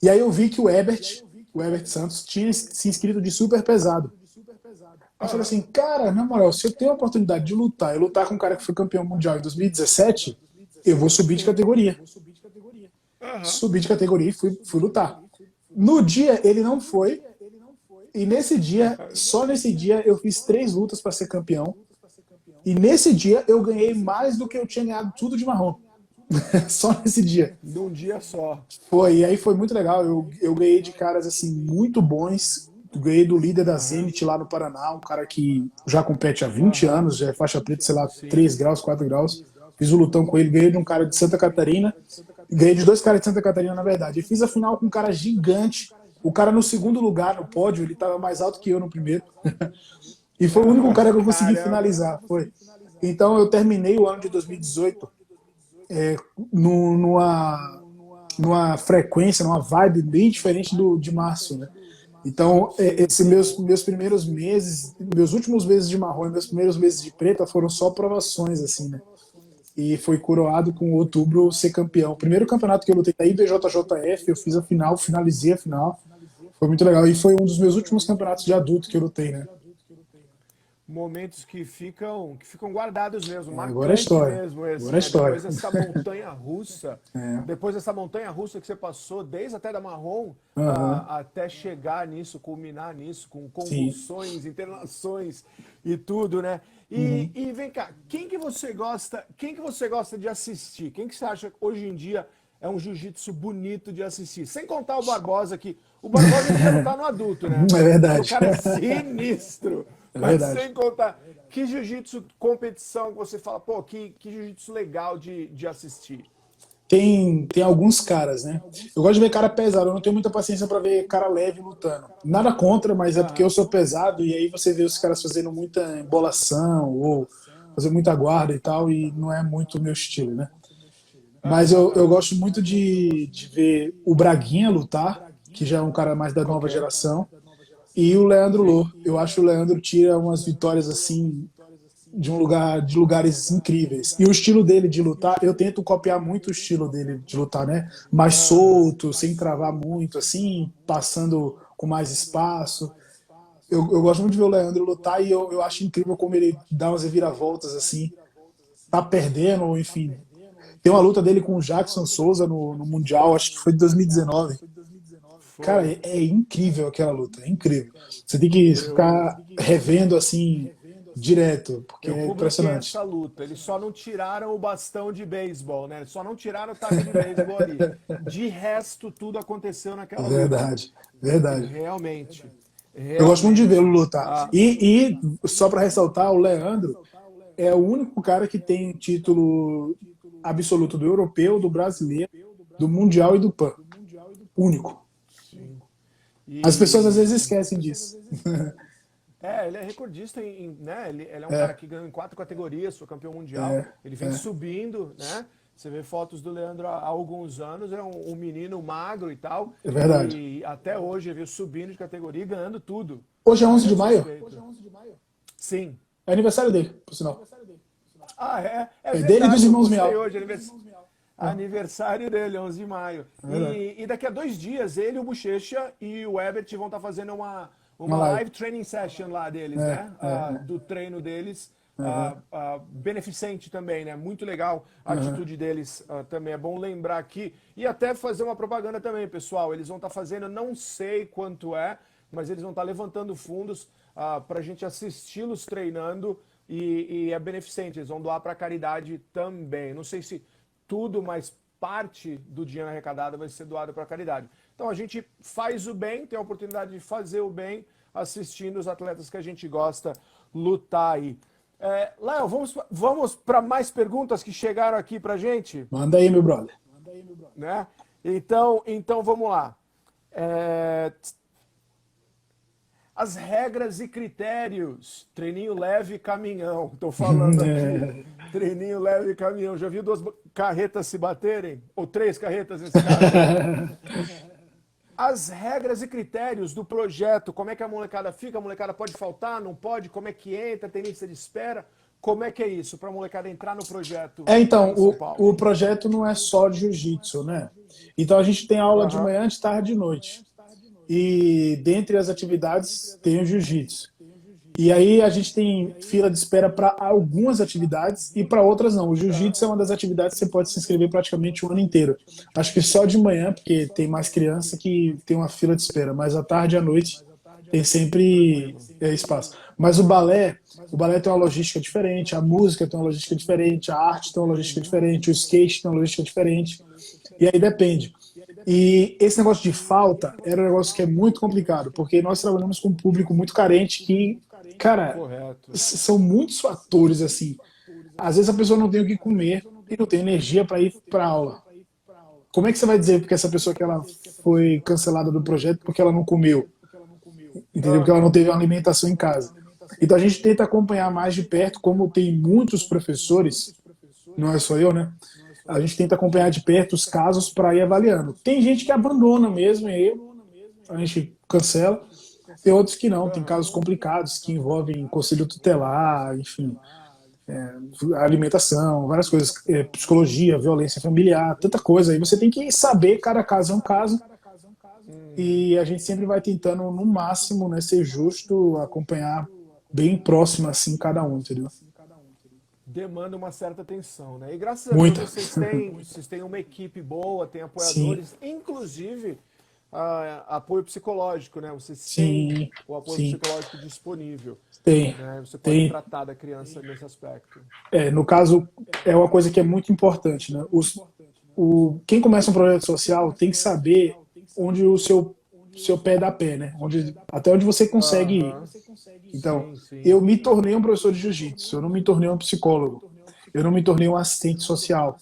E aí eu vi que o Herbert Santos, tinha se inscrito de super pesado. Aí eu falei Aham. assim, cara, na moral, se eu tenho a oportunidade de lutar, e lutar com um cara que foi campeão mundial em 2017, eu vou subir de Sim. categoria. Aham. Subi de categoria e fui lutar. No dia ele não foi, e nesse dia, só nesse dia, eu fiz 3 lutas para ser campeão. E nesse dia eu ganhei mais do que eu tinha ganhado tudo de marrom. Só nesse dia. Num dia só. Foi, e aí foi muito legal. Eu ganhei de caras assim muito bons. Ganhei do líder da Aham. Zenit lá no Paraná, um cara que já compete há 20 Aham. anos, já é faixa preta, sei lá, Sim. 3 graus, 4 graus. Fiz o lutão com ele, ganhei de um cara de Santa Catarina, ganhei de 2 caras de Santa Catarina, na verdade. E fiz a final com um cara gigante. O cara no segundo lugar no pódio, ele estava mais alto que eu no primeiro. E foi o único cara que eu consegui Caramba. finalizar. Foi. Então eu terminei o ano de 2018 no- numa, numa frequência, numa vibe bem diferente de março, né? Então, Sim. esses meus primeiros meses, meus últimos meses de marrom e meus primeiros meses de preta foram só provações, assim, né? E foi coroado com outubro ser campeão. O primeiro campeonato que eu lutei da IBJJF, eu fiz a final, finalizei a final. Foi muito legal. E foi um dos meus últimos campeonatos de adulto que eu lutei, né? Momentos que ficam guardados mesmo, Agora é marcante história. mesmo esse, Agora é né? história. Depois dessa montanha russa que você passou, desde até da marrom, Aham. até chegar nisso, culminar nisso, com Sim. convulsões, internações e tudo, né? Uhum. E vem cá, quem que você gosta de assistir? Quem que você acha que hoje em dia é um jiu-jitsu bonito de assistir? Sem contar o Barbosa, que o Barbosa devia lutar no adulto, né? É Porque o verdade. cara é sinistro. É Mas verdade. sem contar, que jiu-jitsu competição que você fala, pô, que jiu-jitsu legal de assistir. Tem alguns caras, né? Eu gosto de ver cara pesado, eu não tenho muita paciência pra ver cara leve lutando. Nada contra, mas é porque eu Aham. sou pesado e aí você vê os caras fazendo muita embolação ou fazer muita guarda e tal, e não é muito o meu estilo, né? Mas Aham, eu aham. gosto muito de ver o Braguinha lutar, que já é um cara mais da nova Ok. geração, e o Leandro Sim. Lô. Eu acho que o Leandro tira umas vitórias assim de lugares incríveis. E o estilo dele de lutar, eu tento copiar muito o estilo dele de lutar, né? Mais Aham. solto, sem travar muito, assim, passando com mais espaço. eu gosto muito de ver o Leandro lutar e eu acho incrível como ele dá umas reviravoltas assim, tá perdendo, ou enfim. Tem uma luta dele com o Jackson Souza no Mundial, acho que foi de 2019. Cara, Foi. é incrível aquela luta, é incrível. Você tem que ficar revendo assim direto, porque Eu é publiquei essa impressionante. luta. Eles só não tiraram o bastão de beisebol, né? Eles só não tiraram o taco de beisebol ali. De resto, tudo aconteceu naquela luta. Verdade, verdade. Realmente. Eu gosto muito de vê-lo Realmente. lutar. Ah, E só para ressaltar, o Leandro é o único cara que tem título absoluto do europeu, do brasileiro, do mundial e do PAN. Único. sim. As pessoas às E vezes esquecem disso. ele é recordista né? Ele é um cara que ganhou em 4 categorias, foi campeão mundial. Ele vem subindo, né? Você vê fotos do Leandro há alguns anos, é um menino magro e tal. É verdade. E até hoje ele veio subindo de categoria e ganhando tudo. Hoje é 11 de Merece maio. respeito. Sim. É aniversário dele, por sinal. Ah, é? É É dele e dos verdade, eu irmãos postei Miau. hoje. Aniversário dele, 11 de maio. É verdade. E daqui a 2 dias, ele, o Bochecha e o Ebert vão estar fazendo Uma uma live. live training session lá deles, É, né? Do treino deles. Aham, Beneficente também, né? Muito legal a aham. atitude deles também. É bom lembrar aqui. E até fazer uma propaganda também, pessoal. Eles vão estar fazendo, não sei quanto é, mas eles vão estar levantando fundos para a gente assisti-los treinando e é beneficente. Eles vão doar para caridade também. Não sei se tudo, mas parte do dinheiro arrecadado vai ser doado para caridade. Então a gente faz o bem, tem a oportunidade de fazer o bem assistindo os atletas que a gente gosta lutar aí. Léo, vamos para mais perguntas que chegaram aqui para gente, Manda aí, meu brother. né? Então vamos lá. As regras e critérios. Treininho leve e caminhão. Estou falando aqui. Treininho leve e caminhão. Já viu 2 carretas se baterem? Ou 3 carretas nesse caso aí? As regras e critérios do projeto. Como é que a molecada fica? A molecada pode faltar? Não pode? Como é que entra? Tem lista de espera? Como é que é isso para a molecada entrar no projeto Então, em São o Paulo? projeto não é só de jiu-jitsu, né? Então a gente tem aula de Aham. manhã, de tarde e de noite. E dentre as atividades tem o jiu-jitsu. E aí a gente tem fila de espera para algumas atividades e para outras não. O jiu-jitsu é uma das atividades que você pode se inscrever praticamente o ano inteiro. Acho que só de manhã, porque tem mais criança que tem uma fila de espera, mas à tarde e à noite tem sempre espaço. Mas o balé tem uma logística diferente, a música tem uma logística diferente, a arte tem uma logística diferente, o skate tem uma logística diferente. E aí depende. E esse negócio de falta era um negócio que é muito complicado, porque nós trabalhamos com um público muito carente que, cara, Correto. são muitos fatores assim. Às vezes a pessoa não tem o que comer e não tem energia para ir para aula. Como é que você vai dizer porque essa pessoa que ela foi cancelada do projeto porque ela não comeu, entendeu? Porque ela não teve uma alimentação em casa. Então a gente tenta acompanhar mais de perto, como tem muitos professores, não é só eu, né? A gente tenta acompanhar de perto os casos para ir avaliando. Tem gente que abandona mesmo, e aí a gente cancela. Tem outros que não, tem casos complicados que envolvem conselho tutelar, enfim, alimentação, várias coisas, psicologia, violência familiar, tanta coisa. Aí você tem que saber, cada caso é um caso, e a gente sempre vai tentando, no máximo, né, ser justo, acompanhar bem próximo, assim, cada um, entendeu? Demanda uma certa atenção, né? E graças a Deus Muita. vocês têm uma equipe boa, têm Sim, apoiadores, inclusive apoio psicológico, né? Vocês têm sim, o apoio sim. psicológico disponível, Tem, né? Você pode tem. tratar da criança nesse aspecto. No caso, é uma coisa que é muito importante, né? Quem começa um projeto social tem que saber onde o seu pé dá pé, né? Até onde você consegue ir. Aham. Então, Sim, sim. eu me tornei um professor de jiu-jitsu, eu não me tornei um psicólogo, eu não me tornei um assistente social.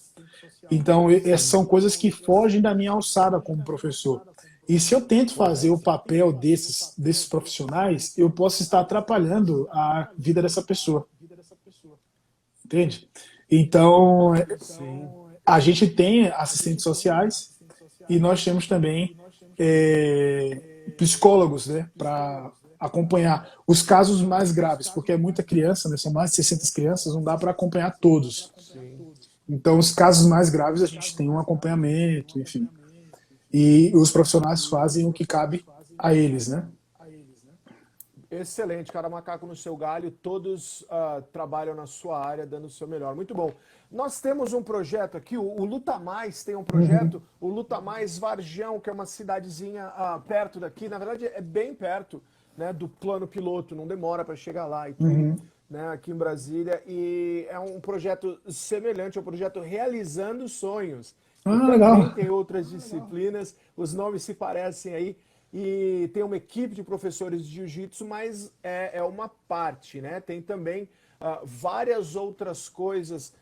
Então, essas são coisas que fogem da minha alçada como professor. E se eu tento fazer o Correto. papel desses profissionais, eu posso estar atrapalhando a vida dessa pessoa, entende? Então, Sim. a gente tem assistentes sociais e nós temos também psicólogos, né, para acompanhar os casos mais graves, porque é muita criança, né, são mais de 600 crianças, não dá para acompanhar todos. Sim. Então, os casos mais graves a gente tem um acompanhamento, enfim. E os profissionais fazem o que cabe a eles, né? Excelente, cara macaco no seu galho, todos trabalham na sua área, dando o seu melhor. Muito bom. Nós temos um projeto aqui, o Luta Mais tem um projeto, o Luta Mais Vargião, que é uma cidadezinha perto daqui, na verdade é bem perto, né, do plano piloto, não demora para chegar lá e tudo, né, aqui em Brasília, e é um projeto semelhante, é um projeto Realizando Sonhos, que Ah, também legal. tem outras disciplinas, os nomes se parecem aí, e tem uma equipe de professores de jiu-jitsu, mas é uma parte, né? Tem também várias outras coisas,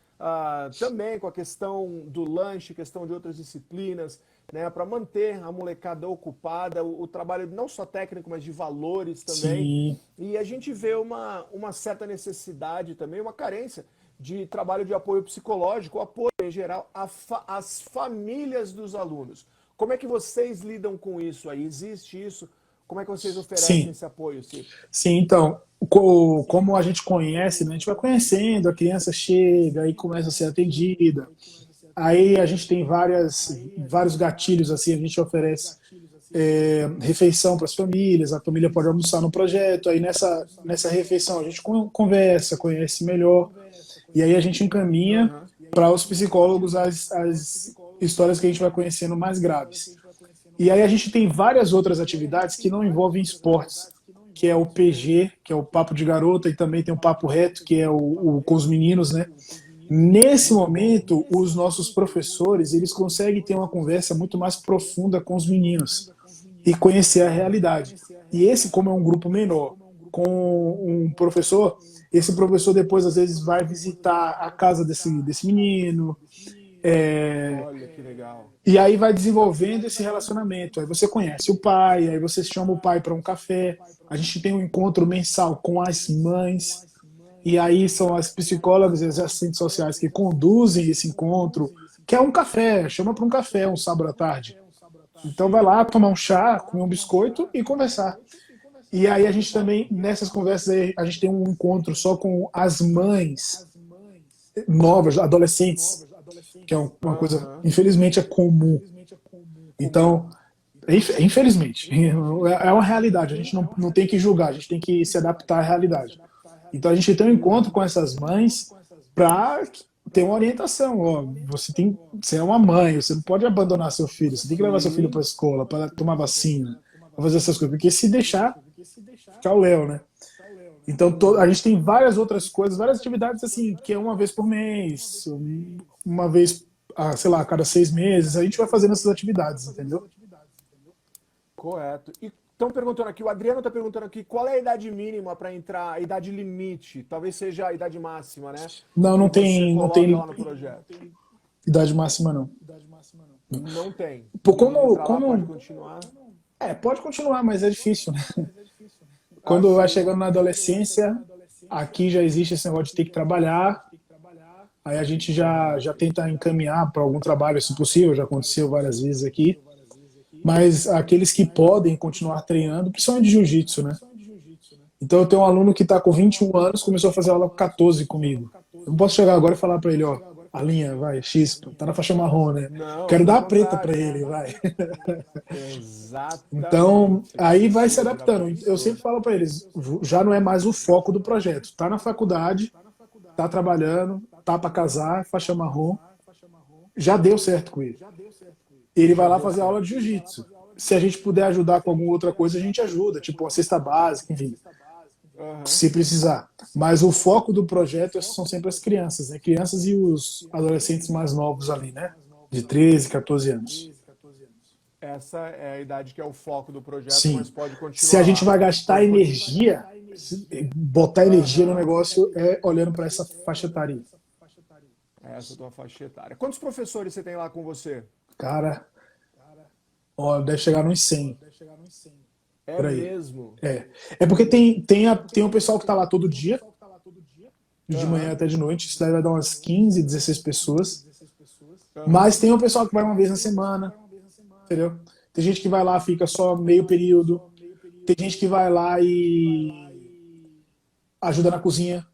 também com a questão do lanche, questão de outras disciplinas, né? Para manter a molecada ocupada, o trabalho não só técnico, mas de valores também. Sim, E a gente vê uma certa necessidade também, uma carência de trabalho de apoio psicológico, apoio em geral às famílias dos alunos. Como é que vocês lidam com isso aí? Existe isso? Como é que vocês oferecem sim. esse apoio, Cip? Sim, então, como a gente conhece, né, a gente vai conhecendo, a criança chega, aí começa a ser atendida. Aí a gente tem vários gatilhos, assim, a gente oferece refeição para as famílias, a família pode almoçar no projeto, aí nessa refeição a gente conversa, conhece melhor, e aí a gente encaminha Aham. para os psicólogos as histórias que a gente vai conhecendo mais graves. E aí a gente tem várias outras atividades que não envolvem esportes, que é o PG, que é o Papo de Garota, e também tem o Papo Reto, que é o com os meninos, né? Nesse Muito bom. momento, os nossos professores, eles conseguem ter uma conversa muito mais profunda com os meninos e conhecer a realidade. E esse, como é um grupo menor, com um professor, esse professor depois às vezes vai visitar a casa desse menino, Olha que legal. e aí vai desenvolvendo esse relacionamento. Aí você conhece o pai, aí você chama o pai para um café. A gente tem um encontro mensal com as mães. E aí são as psicólogas e as assistentes sociais que conduzem esse encontro, que é um café, chama para um café um sábado à tarde. Então vai lá tomar um chá, comer um biscoito e conversar. E aí a gente também, nessas conversas aí, a gente tem um encontro só com as mães novas, adolescentes, que é uma coisa, Aham. infelizmente, é comum. Comum. Então, infelizmente, é uma realidade. A gente não tem que julgar, a gente tem que se adaptar à realidade. Então, a gente tem um encontro com essas mães para ter uma orientação. Ó, você é uma mãe, você não pode abandonar seu filho, você tem que levar seu filho para a Sim. escola, para tomar vacina, para fazer essas coisas, porque se deixar, fica o Léo, né? Então, a gente tem várias outras coisas, várias atividades assim, que é uma vez por mês, uma vez, sei lá, a cada 6 meses, a gente vai fazendo essas atividades, entendeu? Correto. E estão perguntando aqui, o Adriano está perguntando aqui, qual é a idade mínima para entrar, a idade limite? Talvez seja a idade máxima, né? Não, Que não você tem, não coloca tem lá no projeto. idade máxima, não. Não tem. Pô, Quem entrar lá pode como continuar. pode continuar, mas é difícil, né? Ah, Quando vai sim. chegando na adolescência, aqui já existe esse negócio de ter que trabalhar, aí a gente já tenta encaminhar para algum trabalho, se possível, já aconteceu várias vezes aqui, mas aqueles que podem continuar treinando, principalmente de jiu-jitsu, né? Então eu tenho um aluno que está com 21 anos, começou a fazer aula com 14 comigo. Eu não posso chegar agora e falar para ele, ó, a linha, vai, X, tá na faixa marrom, né? Não, Quero pelo dar a preta para contrário. ele, vai. Então, Exatamente. aí vai se Professor, virar adaptando. Eu professor. sempre falo para eles, já não é mais o foco do projeto. Tá na faculdade, tá trabalhando, tá para casar, faixa marrom, já deu certo com ele. Ele vai Já lá deu fazer aula certo. de jiu-jitsu. Se a gente puder ajudar com alguma outra coisa, a gente ajuda, tipo uma cesta básica, enfim, Aham. se precisar. Mas o foco do projeto são sempre as crianças, né? Crianças e os adolescentes mais novos ali, né? De 13, 14 anos. Essa é a idade que é o foco do projeto, mas Sim. pode Se a continuar gente lá. vai gastar Pode continuar. energia, botar energia no Aham. negócio é olhando para essa faixa etária. Essa é a tua faixa etária. Quantos professores você tem lá com você? Cara, ó, deve chegar nos 100 É por aí. mesmo? É, é porque tem um pessoal que tá lá todo dia, de manhã Aham. até de noite, isso daí vai dar umas 15, 16 pessoas. Aham. Mas tem um pessoal que vai uma vez na semana, entendeu? Tem gente que vai lá, fica só meio período. Tem gente que vai lá e ajuda na cozinha,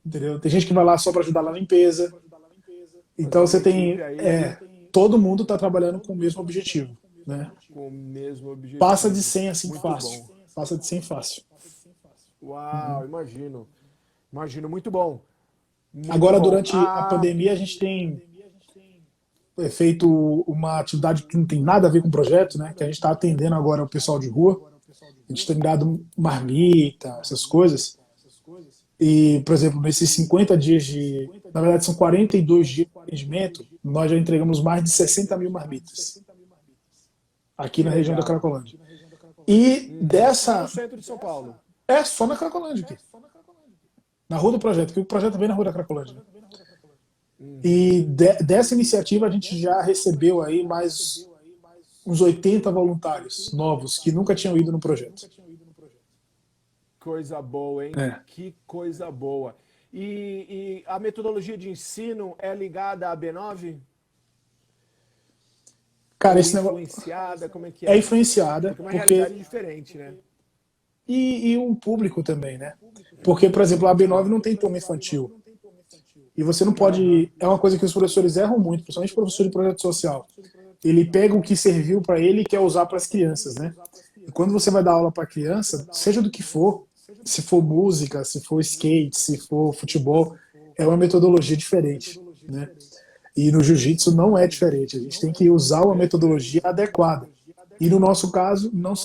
entendeu? Tem gente que vai lá só para ajudar na limpeza. Fazer Então uma você equipe tem, aí todo mundo está trabalhando com o mesmo objetivo, né? com o mesmo Passa de objetivo. 100 assim Muito fácil. bom. passa de 100 fácil. Uau, imagino. Imagino, muito bom. Muito Agora, bom. durante a pandemia, a gente tem feito uma atividade que não tem nada a ver com o projeto, né? Que a gente está atendendo agora o pessoal de rua. A gente tem dado marmita, essas coisas. E, por exemplo, nesses 50 dias de... Na verdade, são 42 dias de atendimento, nós já entregamos mais de 60 mil marmitas aqui Que na região da legal. Cracolândia. E Só no dessa... centro de São Paulo. É só na Cracolândia aqui. Na rua do projeto, que o projeto vem na rua da Cracolândia. E dessa iniciativa a gente já recebeu aí mais uns 80 voluntários novos que nunca tinham ido no projeto. Coisa boa, hein? É. Que coisa boa. E a metodologia de ensino é ligada à B9? Cara, Ou esse negócio influenciada? Como é que é é? influenciada, Porque é uma porque realidade diferente, né? e o público também, né? Porque, por exemplo, a B9 não tem turma infantil. E você não pode... É uma coisa que os professores erram muito, principalmente o professor de projeto social. Ele pega o que serviu para ele e quer usar para as crianças, né? E quando você vai dar aula para criança, seja do que for, se for música, se for skate, se for futebol, é uma metodologia diferente, né? E no jiu-jitsu não é diferente. A gente tem que usar uma metodologia adequada. E no nosso caso, não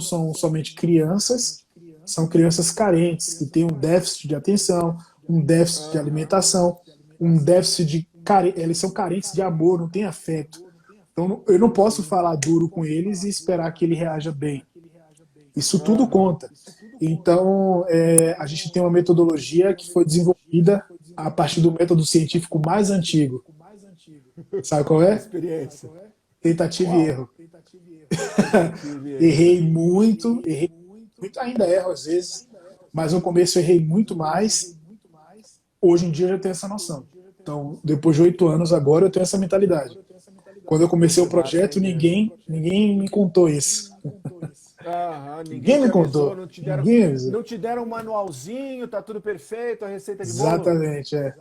são somente crianças, são crianças carentes, que têm um déficit de atenção, um déficit de alimentação, um déficit de... Eles são carentes de amor, não têm afeto. Então eu não posso falar duro com eles e esperar que ele reaja bem. Isso tudo conta. Então a gente tem uma metodologia que foi desenvolvida a partir do método científico mais antigo. Sabe qual é? Experiência. Tentativa e erro. Tentativa e erro. Errei muito, ainda erro às vezes, mas no começo eu errei muito mais. Hoje em dia eu já tenho essa noção. Então, depois de 8 anos agora, eu tenho essa mentalidade. Quando eu comecei o projeto, ninguém me contou isso. Ninguém me te avisou, contou. Ninguém me avisou. não te deram um manualzinho, tá tudo perfeito, a receita de bolo. Exatamente, é.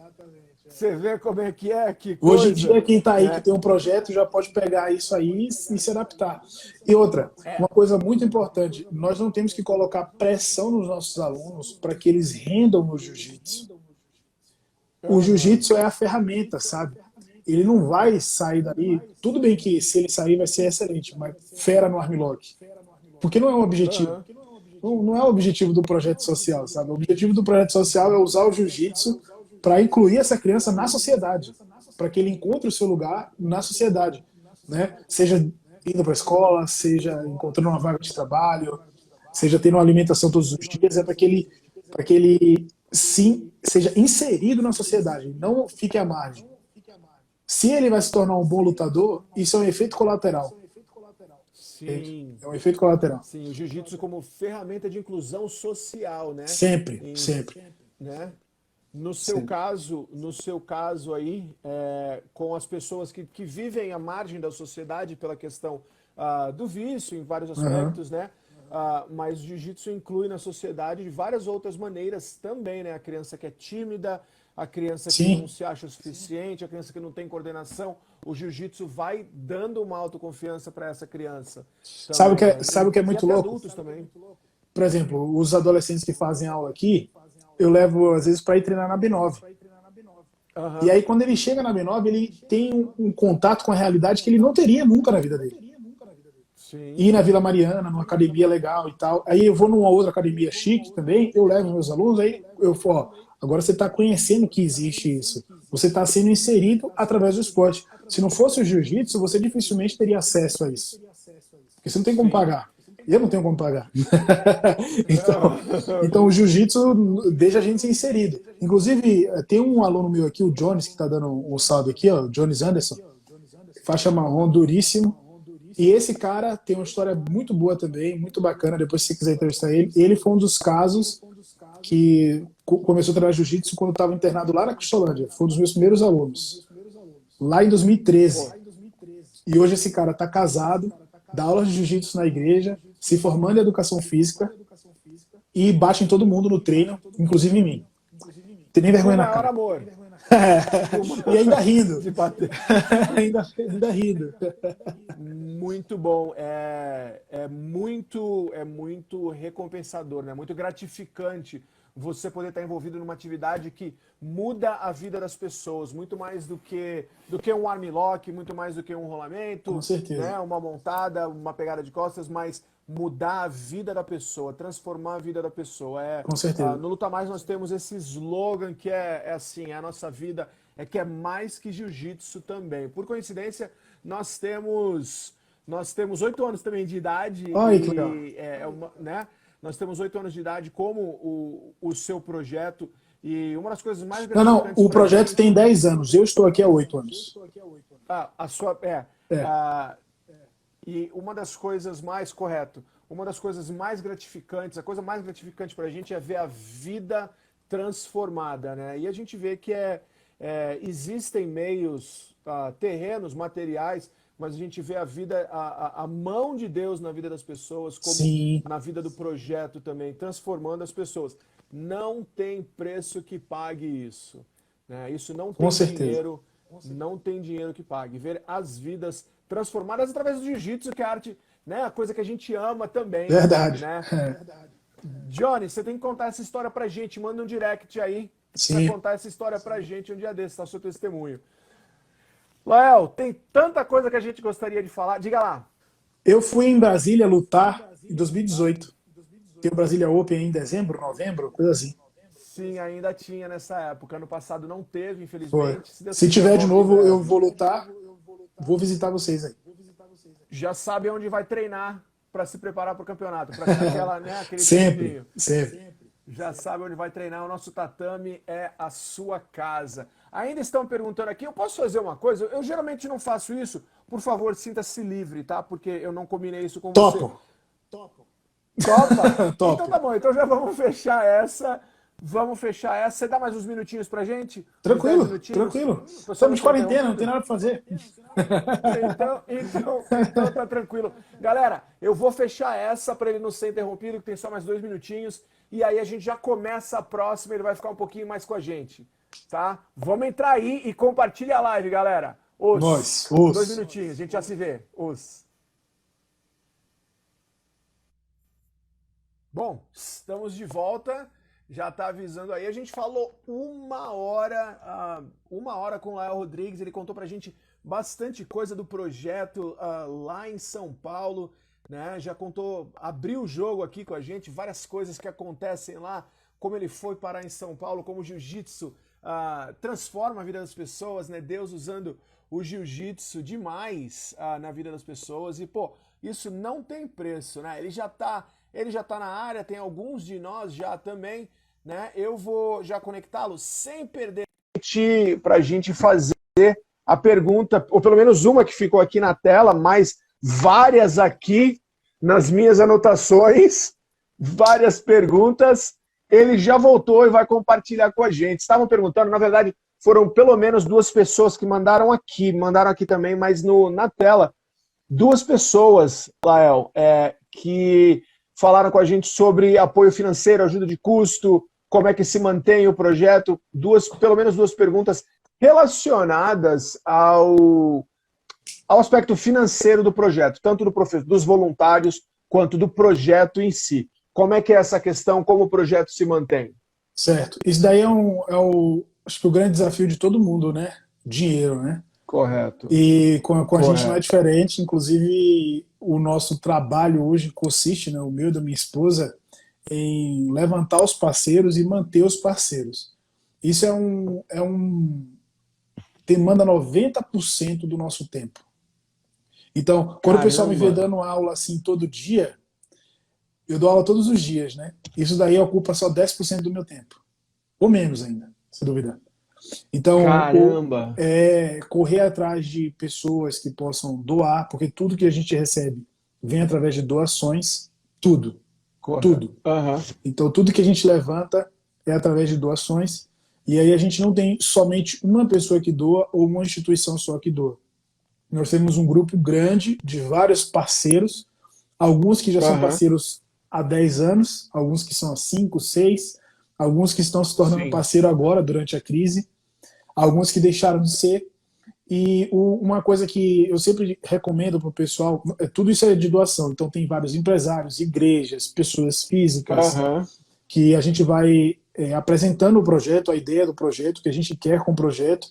Você vê como é, que Hoje em coisa. dia, quem está aí, né? que tem um projeto, já pode pegar isso aí e se adaptar. E outra, uma coisa muito importante, nós não temos que colocar pressão nos nossos alunos para que eles rendam no jiu-jitsu. O jiu-jitsu é a ferramenta, sabe? Ele não vai sair dali, tudo bem que se ele sair vai ser excelente, mas fera no armlock. Porque não é um objetivo. Não é o objetivo do projeto social, sabe? O objetivo do projeto social é usar o jiu-jitsu para incluir essa criança na sociedade, para que ele encontre o seu lugar na sociedade, né? Seja indo para a escola, seja encontrando uma vaga de trabalho, seja tendo uma alimentação todos os dias, é para que ele sim seja inserido na sociedade, não fique à margem. Se ele vai se tornar um bom lutador, isso é um efeito colateral. Sim. É um efeito colateral. Sim, o jiu-jitsu como ferramenta de inclusão social, né? Sempre, sempre. Né? No seu caso aí, com as pessoas que vivem à margem da sociedade pela questão do vício em vários aspectos, né? Mas o jiu-jitsu inclui na sociedade de várias outras maneiras também, né? A criança que é tímida, a criança que não se acha o suficiente, a criança que não tem coordenação, o jiu-jitsu vai dando uma autoconfiança para essa criança. Também, sabe o que é muito louco? Adultos também. Por exemplo, os adolescentes que fazem aula aqui, eu levo às vezes para ir treinar na B9. E aí quando ele chega na B9, ele tem um contato com a realidade que ele não teria nunca na vida dele. Sim. Ir na Vila Mariana, numa academia legal e tal. Aí eu vou numa outra academia chique também, eu levo meus alunos, aí eu falo, ó, agora você está conhecendo que existe isso. Você está sendo inserido através do esporte. Se não fosse o jiu-jitsu, você dificilmente teria acesso a isso. Porque você não tem como pagar. Eu não tenho como pagar. então o jiu-jitsu deixa a gente ser inserido. Inclusive, tem um aluno meu aqui, o Jones, que está dando um salve aqui, ó, o Jones Anderson, faixa marrom, duríssimo. E esse cara tem uma história muito boa também, muito bacana, depois se você quiser entrevistar ele. Ele foi um dos casos que começou a treinar jiu-jitsu quando eu estava internado lá na Cristolândia. Foi um dos meus primeiros alunos. Lá em 2013. E hoje esse cara está casado, dá aulas de jiu-jitsu na igreja, se formando em educação física e bate em todo mundo no treino, inclusive em mim. Tem nem vergonha na cara. Amor. E ainda rindo. de bater. ainda rindo. Muito bom. É muito recompensador, né? Muito gratificante você poder estar envolvido numa atividade que muda a vida das pessoas, muito mais do que um armlock, muito mais do que um rolamento, Com certeza. né? Uma montada, uma pegada de costas, mas mudar a vida da pessoa, transformar a vida da pessoa. Com certeza. No Luta Mais nós temos esse slogan que é assim, a nossa vida que é mais que jiu-jitsu também. Por coincidência, nós temos 8 anos também de idade. Olha que legal. Né? Nós temos 8 anos de idade como o seu projeto. E uma das coisas mais Não, gratificantes o pra projeto gente- tem 10 anos. Eu estou aqui há 8 anos. a sua. É. E uma das coisas mais, correto, uma das coisas mais gratificantes, a coisa mais gratificante pra gente é ver a vida transformada, né? E a gente vê que existem meios, terrenos, materiais, mas a gente vê a vida, a mão de Deus na vida das pessoas, como Sim. na vida do projeto também, transformando as pessoas. Não tem preço que pague isso, né? Isso não tem Com certeza. dinheiro, não tem dinheiro que pague. Ver as vidas transformadas através do jiu-jitsu, que é a arte, né? A coisa que a gente ama também. Verdade. Né? É. Johnny, você tem que contar essa história pra gente. Manda um direct aí Sim. pra contar essa história pra gente um dia desses, tá? O seu testemunho. Lael, tem tanta coisa que a gente gostaria de falar. Diga lá. Eu fui em Brasília lutar em 2018. Tem o Brasília Open em dezembro, novembro, coisa assim. Sim, ainda tinha nessa época. Ano passado não teve, Foi. infelizmente. Deus Se quiser, tiver de volta em novo, breve. eu vou lutar. Vou visitar vocês aí. Já sabe onde vai treinar pra se preparar pro campeonato. Pra ter aquela, né, aquele Sempre, tempinho. sempre. Já sabe onde vai treinar. O nosso tatame é a sua casa. Ainda estão perguntando aqui, eu posso fazer uma coisa? Eu geralmente não faço isso. Por favor, sinta-se livre, tá? Porque eu não combinei isso com você. Topo. Topa? Topo. Então tá bom, então já vamos fechar essa. Vamos fechar essa. Você dá mais uns minutinhos pra gente? Uns 10 Tranquilo, minutinhos? tranquilo. Pessoal, Estamos de não quarentena, não interrompido? tem nada pra fazer. Então tá tranquilo. Galera, eu vou fechar essa para ele não ser interrompido, que tem só mais 2 minutinhos. E aí a gente já começa a próxima, ele vai ficar um pouquinho mais com a gente. Tá? Vamos entrar aí e compartilha a live, galera. Os. 2 minutinhos, a gente já se vê. Bom, estamos de volta. Já tá avisando aí. A gente falou uma hora com o Lael Rodrigues. Ele contou pra gente bastante coisa do projeto lá em São Paulo, né? Já contou, abriu o jogo aqui com a gente, várias coisas que acontecem lá, como ele foi parar em São Paulo, como o jiu-jitsu transforma a vida das pessoas, né? Deus usando o jiu-jitsu demais na vida das pessoas. E, pô, isso não tem preço, né? Ele já tá na área, tem alguns de nós já também, né? Eu vou já conectá-lo sem perder para a gente fazer a pergunta, ou pelo menos uma que ficou aqui na tela, mas várias aqui nas minhas anotações, várias perguntas. Ele já voltou e vai compartilhar com a gente. Estavam perguntando, na verdade, foram pelo menos 2 pessoas que mandaram aqui também, mas na tela. 2 pessoas, Lael, que falaram com a gente sobre apoio financeiro, ajuda de custo, como é que se mantém o projeto. Pelo menos 2 perguntas relacionadas ao aspecto financeiro do projeto, tanto dos voluntários quanto do projeto em si. Como é que é essa questão, como o projeto se mantém? Certo. Isso daí acho que o grande desafio de todo mundo, né? Dinheiro, né? Correto. E com a gente não é diferente. Inclusive, o nosso trabalho hoje consiste, né, o meu e da minha esposa, em levantar os parceiros e manter os parceiros. Isso demanda 90% do nosso tempo. Então, quando o pessoal me vê dando aula assim todo dia, eu dou aula todos os dias, né? Isso daí ocupa só 10% do meu tempo. Ou menos ainda, se duvidar. Então, Caramba! Correr atrás de pessoas que possam doar, porque tudo que a gente recebe vem através de doações, tudo. Correto. Tudo. Então, tudo que a gente levanta é através de doações, e aí a gente não tem somente uma pessoa que doa ou uma instituição só que doa. Nós temos um grupo grande de vários parceiros, alguns que já são parceiros há 10 anos, alguns que são há 5, 6, alguns que estão se tornando parceiro agora, durante a crise. alguns que deixaram de ser. E uma coisa que eu sempre recomendo para o pessoal, tudo isso é de doação, então tem vários empresários, igrejas, pessoas físicas, Aham. que a gente vai apresentando o projeto, a ideia do projeto, o que a gente quer com o projeto,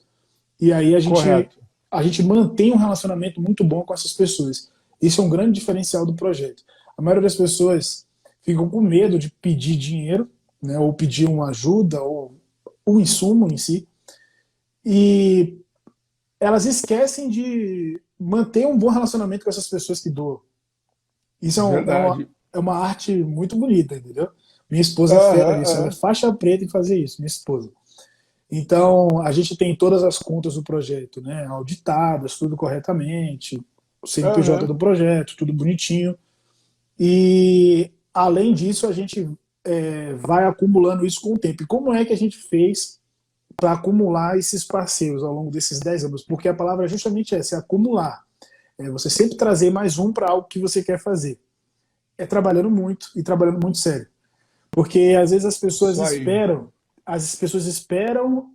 e aí Correto. a gente mantém um relacionamento muito bom com essas pessoas. Isso é um grande diferencial do projeto. A maioria das pessoas ficam com medo de pedir dinheiro, né, ou pedir uma ajuda, ou o insumo em si, e elas esquecem de manter um bom relacionamento com essas pessoas que doam. Isso Verdade. é uma arte muito bonita, entendeu? Minha esposa é fera Aham, nisso, ela é aham. faixa preta em fazer isso, minha esposa. Então, a gente tem todas as contas do projeto, né, auditadas, tudo corretamente, o CNPJ Aham. do projeto, tudo bonitinho. E, além disso, a gente vai acumulando isso com o tempo. E como é que a gente fez para acumular esses parceiros ao longo desses 10 anos? Porque a palavra é justamente essa, é acumular. É você sempre trazer mais um para algo que você quer fazer. É trabalhando muito e trabalhando muito sério. Porque às vezes Isso aí. as pessoas esperam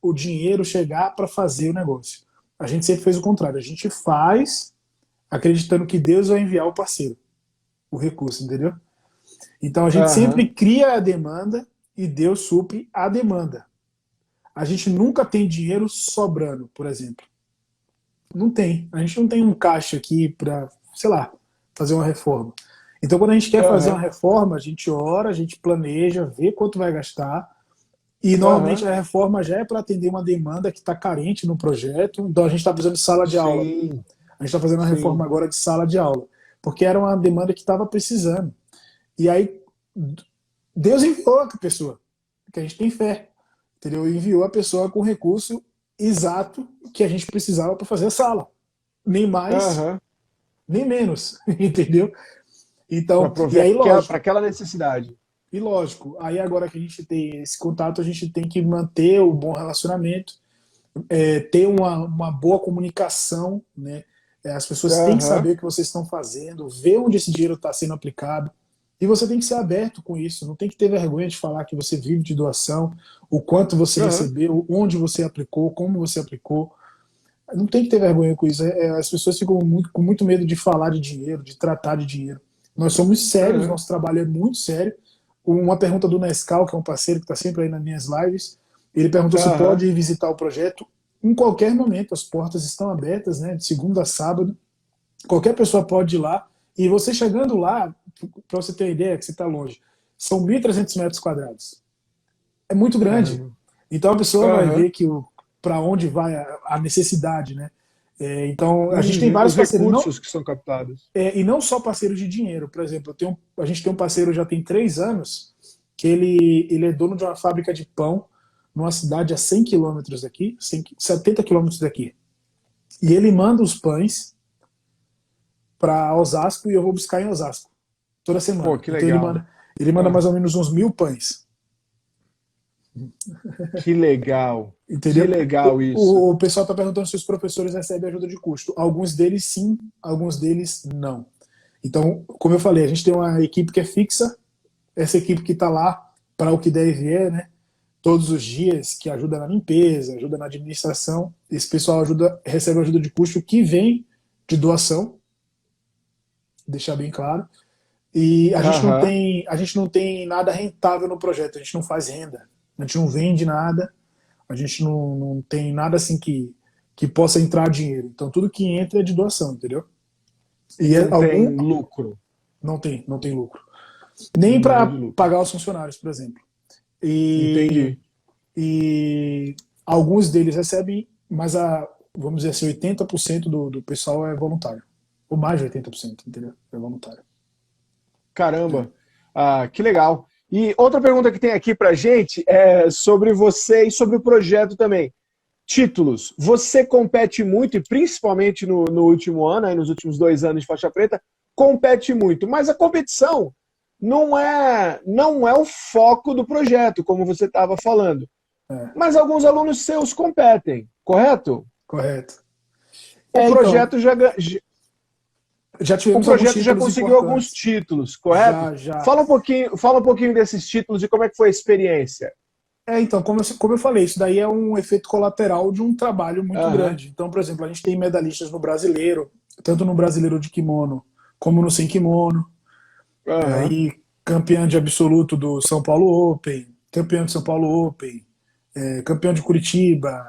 o dinheiro chegar para fazer o negócio. A gente sempre fez o contrário. A gente faz acreditando que Deus vai enviar o parceiro, o recurso, entendeu? Então a gente Aham. sempre cria a demanda e Deus supre a demanda. A gente nunca tem dinheiro sobrando, por exemplo. Não tem. A gente não tem um caixa aqui para, sei lá, fazer uma reforma. Então, quando a gente quer fazer uma Aham. reforma, a gente ora, a gente planeja, vê quanto vai gastar. E normalmente Aham. a reforma já é para atender uma demanda que está carente no projeto. Então, a gente está precisando de sala de aula. Sim. A gente está fazendo uma reforma Sim. agora de sala de aula. Porque era uma demanda que estava precisando. E aí, Deus enviou a pessoa, que a gente tem fé. Entendeu? Enviou a pessoa com o recurso exato que a gente precisava para fazer a sala. Nem mais, Aham. nem menos. Entendeu? Para Então, e prover aí, para lógico, aquela necessidade. aí agora que a gente tem esse contato, a gente tem que manter o bom relacionamento, ter uma boa comunicação, né? As pessoas têm que Aham. saber o que vocês estão fazendo, ver onde esse dinheiro está sendo aplicado, e você tem que ser aberto com isso, não tem que ter vergonha de falar que você vive de doação, o quanto você Aham. recebeu, onde você aplicou, como você aplicou. Não tem que ter vergonha com isso. As pessoas ficam com muito medo de falar de dinheiro, de tratar de dinheiro. Nós somos sérios, Aham. nosso trabalho é muito sério. Uma pergunta do Nescau, que é um parceiro que está sempre aí nas minhas lives, ele perguntou se Aham. pode ir visitar o projeto. Em qualquer momento, as portas estão abertas, né, de segunda a sábado. Qualquer pessoa pode ir lá. E você chegando lá, para você ter uma ideia que você está longe, são 1.300 metros quadrados. É muito grande. Caramba. Então a pessoa vai Aham. ver que para onde vai a necessidade, né? Então a gente tem Uhum. vários Os parceiros, recursos que são captados. e não só parceiros de dinheiro. Por exemplo, a gente tem um parceiro já tem 3 anos que ele é dono de uma fábrica de pão numa cidade a 100 quilômetros daqui, 70 quilômetros daqui. E ele manda os pães para Osasco e eu vou buscar em Osasco toda Pô, semana. que Então legal. ele manda mais Aham. ou menos uns 1.000 pães. Que legal. Que Entendeu? legal isso. O pessoal está perguntando se os professores recebem ajuda de custo. Alguns deles sim, alguns deles não. Então, como eu falei, a gente tem uma equipe que é fixa, essa equipe que está lá para o que der e vier, né? Todos os dias, que ajuda na limpeza, ajuda na administração. Esse pessoal recebe ajuda de custo que vem de doação, deixar bem claro. E Aham. a gente não tem nada rentável no projeto, a gente não faz renda, a gente não vende nada, a gente não tem nada assim que possa entrar dinheiro. Então tudo que entra é de doação, entendeu? E Não algum tem lucro. não tem lucro. Nem Nada para de lucro. pagar os funcionários, por exemplo. E, Entendi. e alguns deles recebem, mas vamos dizer assim, 80% do pessoal é voluntário. Ou mais de 80%, entendeu? É voluntário. Caramba. Ah, que legal. E outra pergunta que tem aqui pra gente é sobre você e sobre o projeto também. Títulos. Você compete muito, e principalmente no último ano, aí nos últimos 2 anos de faixa preta, compete muito. Mas a competição não é o foco do projeto, como você estava falando. É, Mas alguns alunos seus competem, correto? correto. O Então, projeto já, já o tivemos alguns projeto já títulos conseguiu alguns importantes. títulos, correto? Já. Fala um pouquinho desses títulos e como é que foi a experiência. Então, como eu falei, isso daí é um efeito colateral de um trabalho muito Aham, grande. Então, por exemplo, a gente tem medalhistas no brasileiro, tanto no brasileiro de kimono como no sem kimono, aham, aí campeão de absoluto do São Paulo Open, campeão de São Paulo Open, campeão de Curitiba,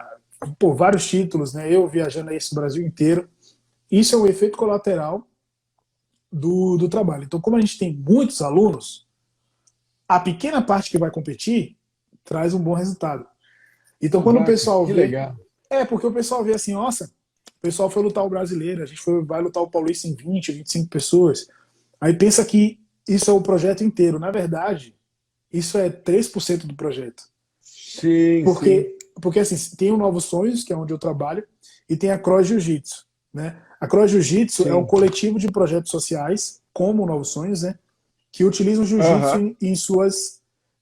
pô, vários títulos, né? Eu viajando esse Brasil inteiro. Isso é um efeito colateral do trabalho. Então, como a gente tem muitos alunos, a pequena parte que vai competir traz um bom resultado. Então, quando o caraca, pessoal que vê. legal. Porque o pessoal vê assim, nossa, o pessoal foi lutar o brasileiro, a gente vai lutar o paulista em 20, 25 pessoas. Aí pensa que isso é o projeto inteiro. Na verdade, isso é 3% do projeto. Sim, sim, Porque assim, tem o Novos Sonhos, que é onde eu trabalho, e tem a Cross Jiu-Jitsu. Né? A Cross Jiu-Jitsu é um sim. coletivo de projetos sociais, como o Novos Sonhos, né? Que utilizam jiu-jitsu Aham,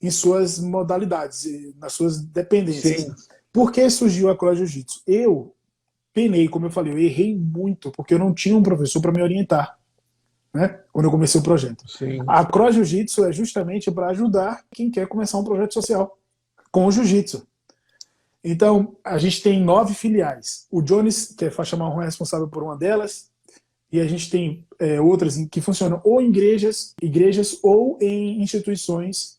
em suas modalidades, nas suas dependências. sim, Por que surgiu a Cross Jiu-Jitsu? Eu penei, como eu falei, eu errei muito, porque eu não tinha um professor para me orientar, né? Quando eu comecei o projeto. sim. A Cross Jiu-Jitsu é justamente para ajudar quem quer começar um projeto social com o jiu-jitsu. Então, a gente tem 9 filiais. O Jones, que é faixa marrom, é responsável por uma delas, e a gente tem outras que funcionam ou em igrejas ou em instituições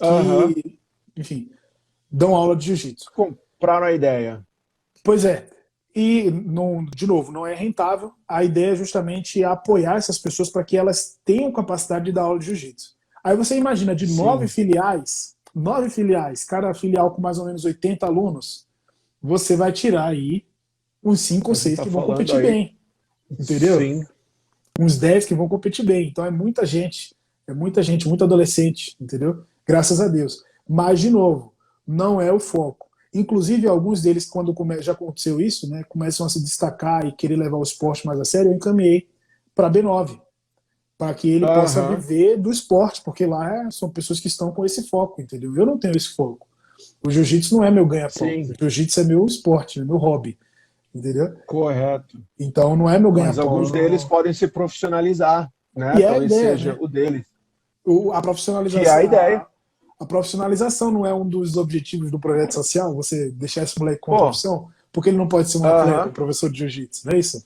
Aham. que, enfim, dão aula de jiu-jitsu. Compraram a ideia. Pois é. E, não, de novo, não é rentável. A ideia é justamente apoiar essas pessoas para que elas tenham capacidade de dar aula de jiu-jitsu. Aí você imagina, de Sim. 9 filiais, cada filial com mais ou menos 80 alunos, você vai tirar aí uns 5 ou Você 6 está que vão falando competir aí. bem, entendeu? Sim. Uns 10 que vão competir bem. Então é muita gente, muito adolescente, entendeu? Graças a Deus. Mas, de novo, não é o foco. Inclusive, alguns deles, quando já aconteceu isso, né, começam a se destacar e querer levar o esporte mais a sério, eu encaminhei para a B9, para que ele possa Aham. viver do esporte, porque lá são pessoas que estão com esse foco, entendeu? Eu não tenho esse foco. O jiu-jitsu não é meu ganha-pão. O Sim, jiu-jitsu é meu esporte, é meu hobby, entendeu? correto. Então não é meu Mas ganha-pão. alguns deles Não... podem se profissionalizar, né? E é a Talvez ideia, seja né? o deles. A Que é a profissionalização, ideia. a profissionalização não é um dos objetivos do projeto social, você deixar esse moleque com a Pô, profissão, porque ele não pode ser um atleta, um aham. professor de jiu-jitsu, não é isso?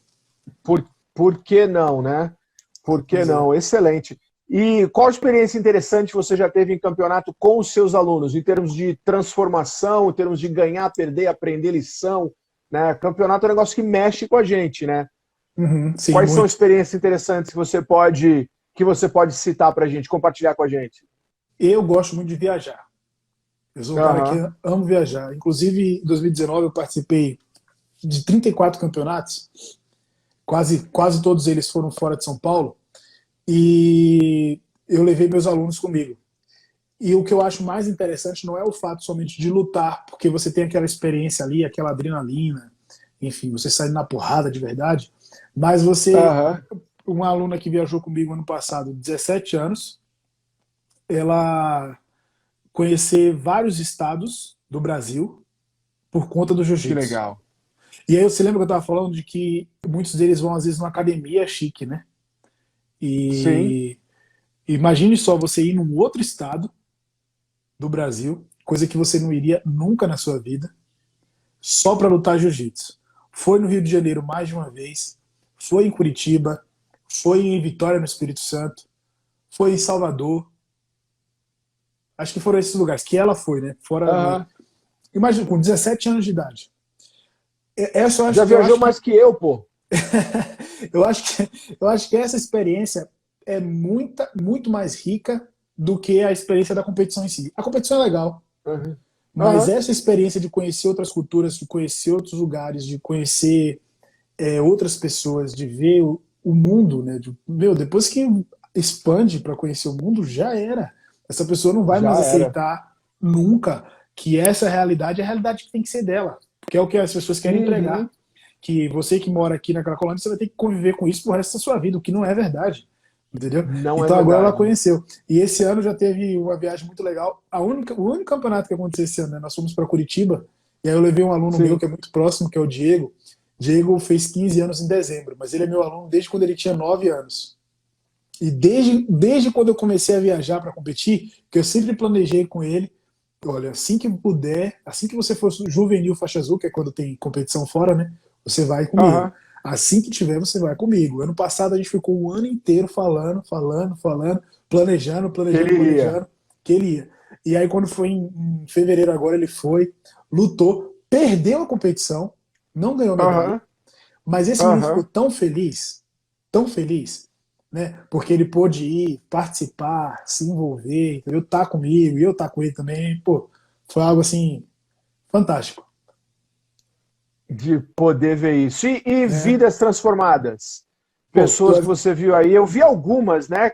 Por que não, né? Por que Pois é. não? Excelente. E qual experiência interessante você já teve em campeonato com os seus alunos, em termos de transformação, em termos de ganhar, perder, aprender lição, né? Campeonato é um negócio que mexe com a gente, né? Uhum, sim, Quais são muito. experiências interessantes que você pode citar para a gente, compartilhar com a gente? Eu gosto muito de viajar. Eu sou um cara que Aham, amo viajar. Inclusive, em 2019, eu participei de 34 campeonatos, quase todos eles foram fora de São Paulo, e eu levei meus alunos comigo. E o que eu acho mais interessante não é o fato somente de lutar, porque você tem aquela experiência ali, aquela adrenalina, enfim, você sai na porrada de verdade, mas você, aham, uma aluna que viajou comigo ano passado, 17 anos, ela conhecer vários estados do Brasil por conta do que jiu-jitsu. legal. E aí você lembra que eu estava falando de que muitos deles vão às vezes numa academia chique, né? Sim, E imagine só você ir num outro estado do Brasil, coisa que você não iria nunca na sua vida, só para lutar jiu-jitsu. Foi no Rio de Janeiro mais de uma vez, foi em Curitiba, foi em Vitória no Espírito Santo, foi em Salvador. Acho que foram esses lugares que ela foi, né? Fora, aham. imagina, com 17 anos de idade. Essa Já eu viajou acho mais que que eu, pô. eu acho que essa experiência é muito mais rica do que a experiência da competição em si. A competição é legal, Aham, mas aham. essa experiência de conhecer outras culturas, de conhecer outros lugares, de conhecer outras pessoas, de ver o mundo, né? Depois que expande para conhecer o mundo, já era. Essa pessoa não vai mais Já era. aceitar nunca que essa realidade é a realidade que tem que ser dela, porque é o que as pessoas querem Uhum. entregar. Que você que mora aqui na Cracolândia, você vai ter que conviver com isso pro resto da sua vida, o que não é verdade. Entendeu? Não é Então agora ela verdade. conheceu. E esse ano já teve uma viagem muito legal. O único campeonato que aconteceu esse ano, né? Nós fomos para Curitiba, e aí eu levei um aluno meu Sim. que é muito próximo, que é o Diego. Diego fez 15 anos em dezembro, mas ele é meu aluno desde quando ele tinha 9 anos. E desde quando eu comecei a viajar para competir, que eu sempre planejei com ele olha, assim que puder, assim que você for juvenil faixa azul, que é quando tem competição fora, né? Você vai comigo. Aham. Assim que tiver, você vai comigo. Ano passado a gente ficou um ano inteiro falando, planejando, Que ele iria. que ele ia. E aí quando foi em fevereiro agora, ele foi, lutou, perdeu a competição, não ganhou medalha, Aham. mas esse menino ficou Aham. tão feliz, né? Porque ele pôde ir, participar, se envolver, entendeu? Tá comigo, e eu tá com ele também. Pô, foi algo assim fantástico, De poder ver isso. E né? vidas transformadas? Pô, Pessoas que você viu aí, eu vi algumas, né?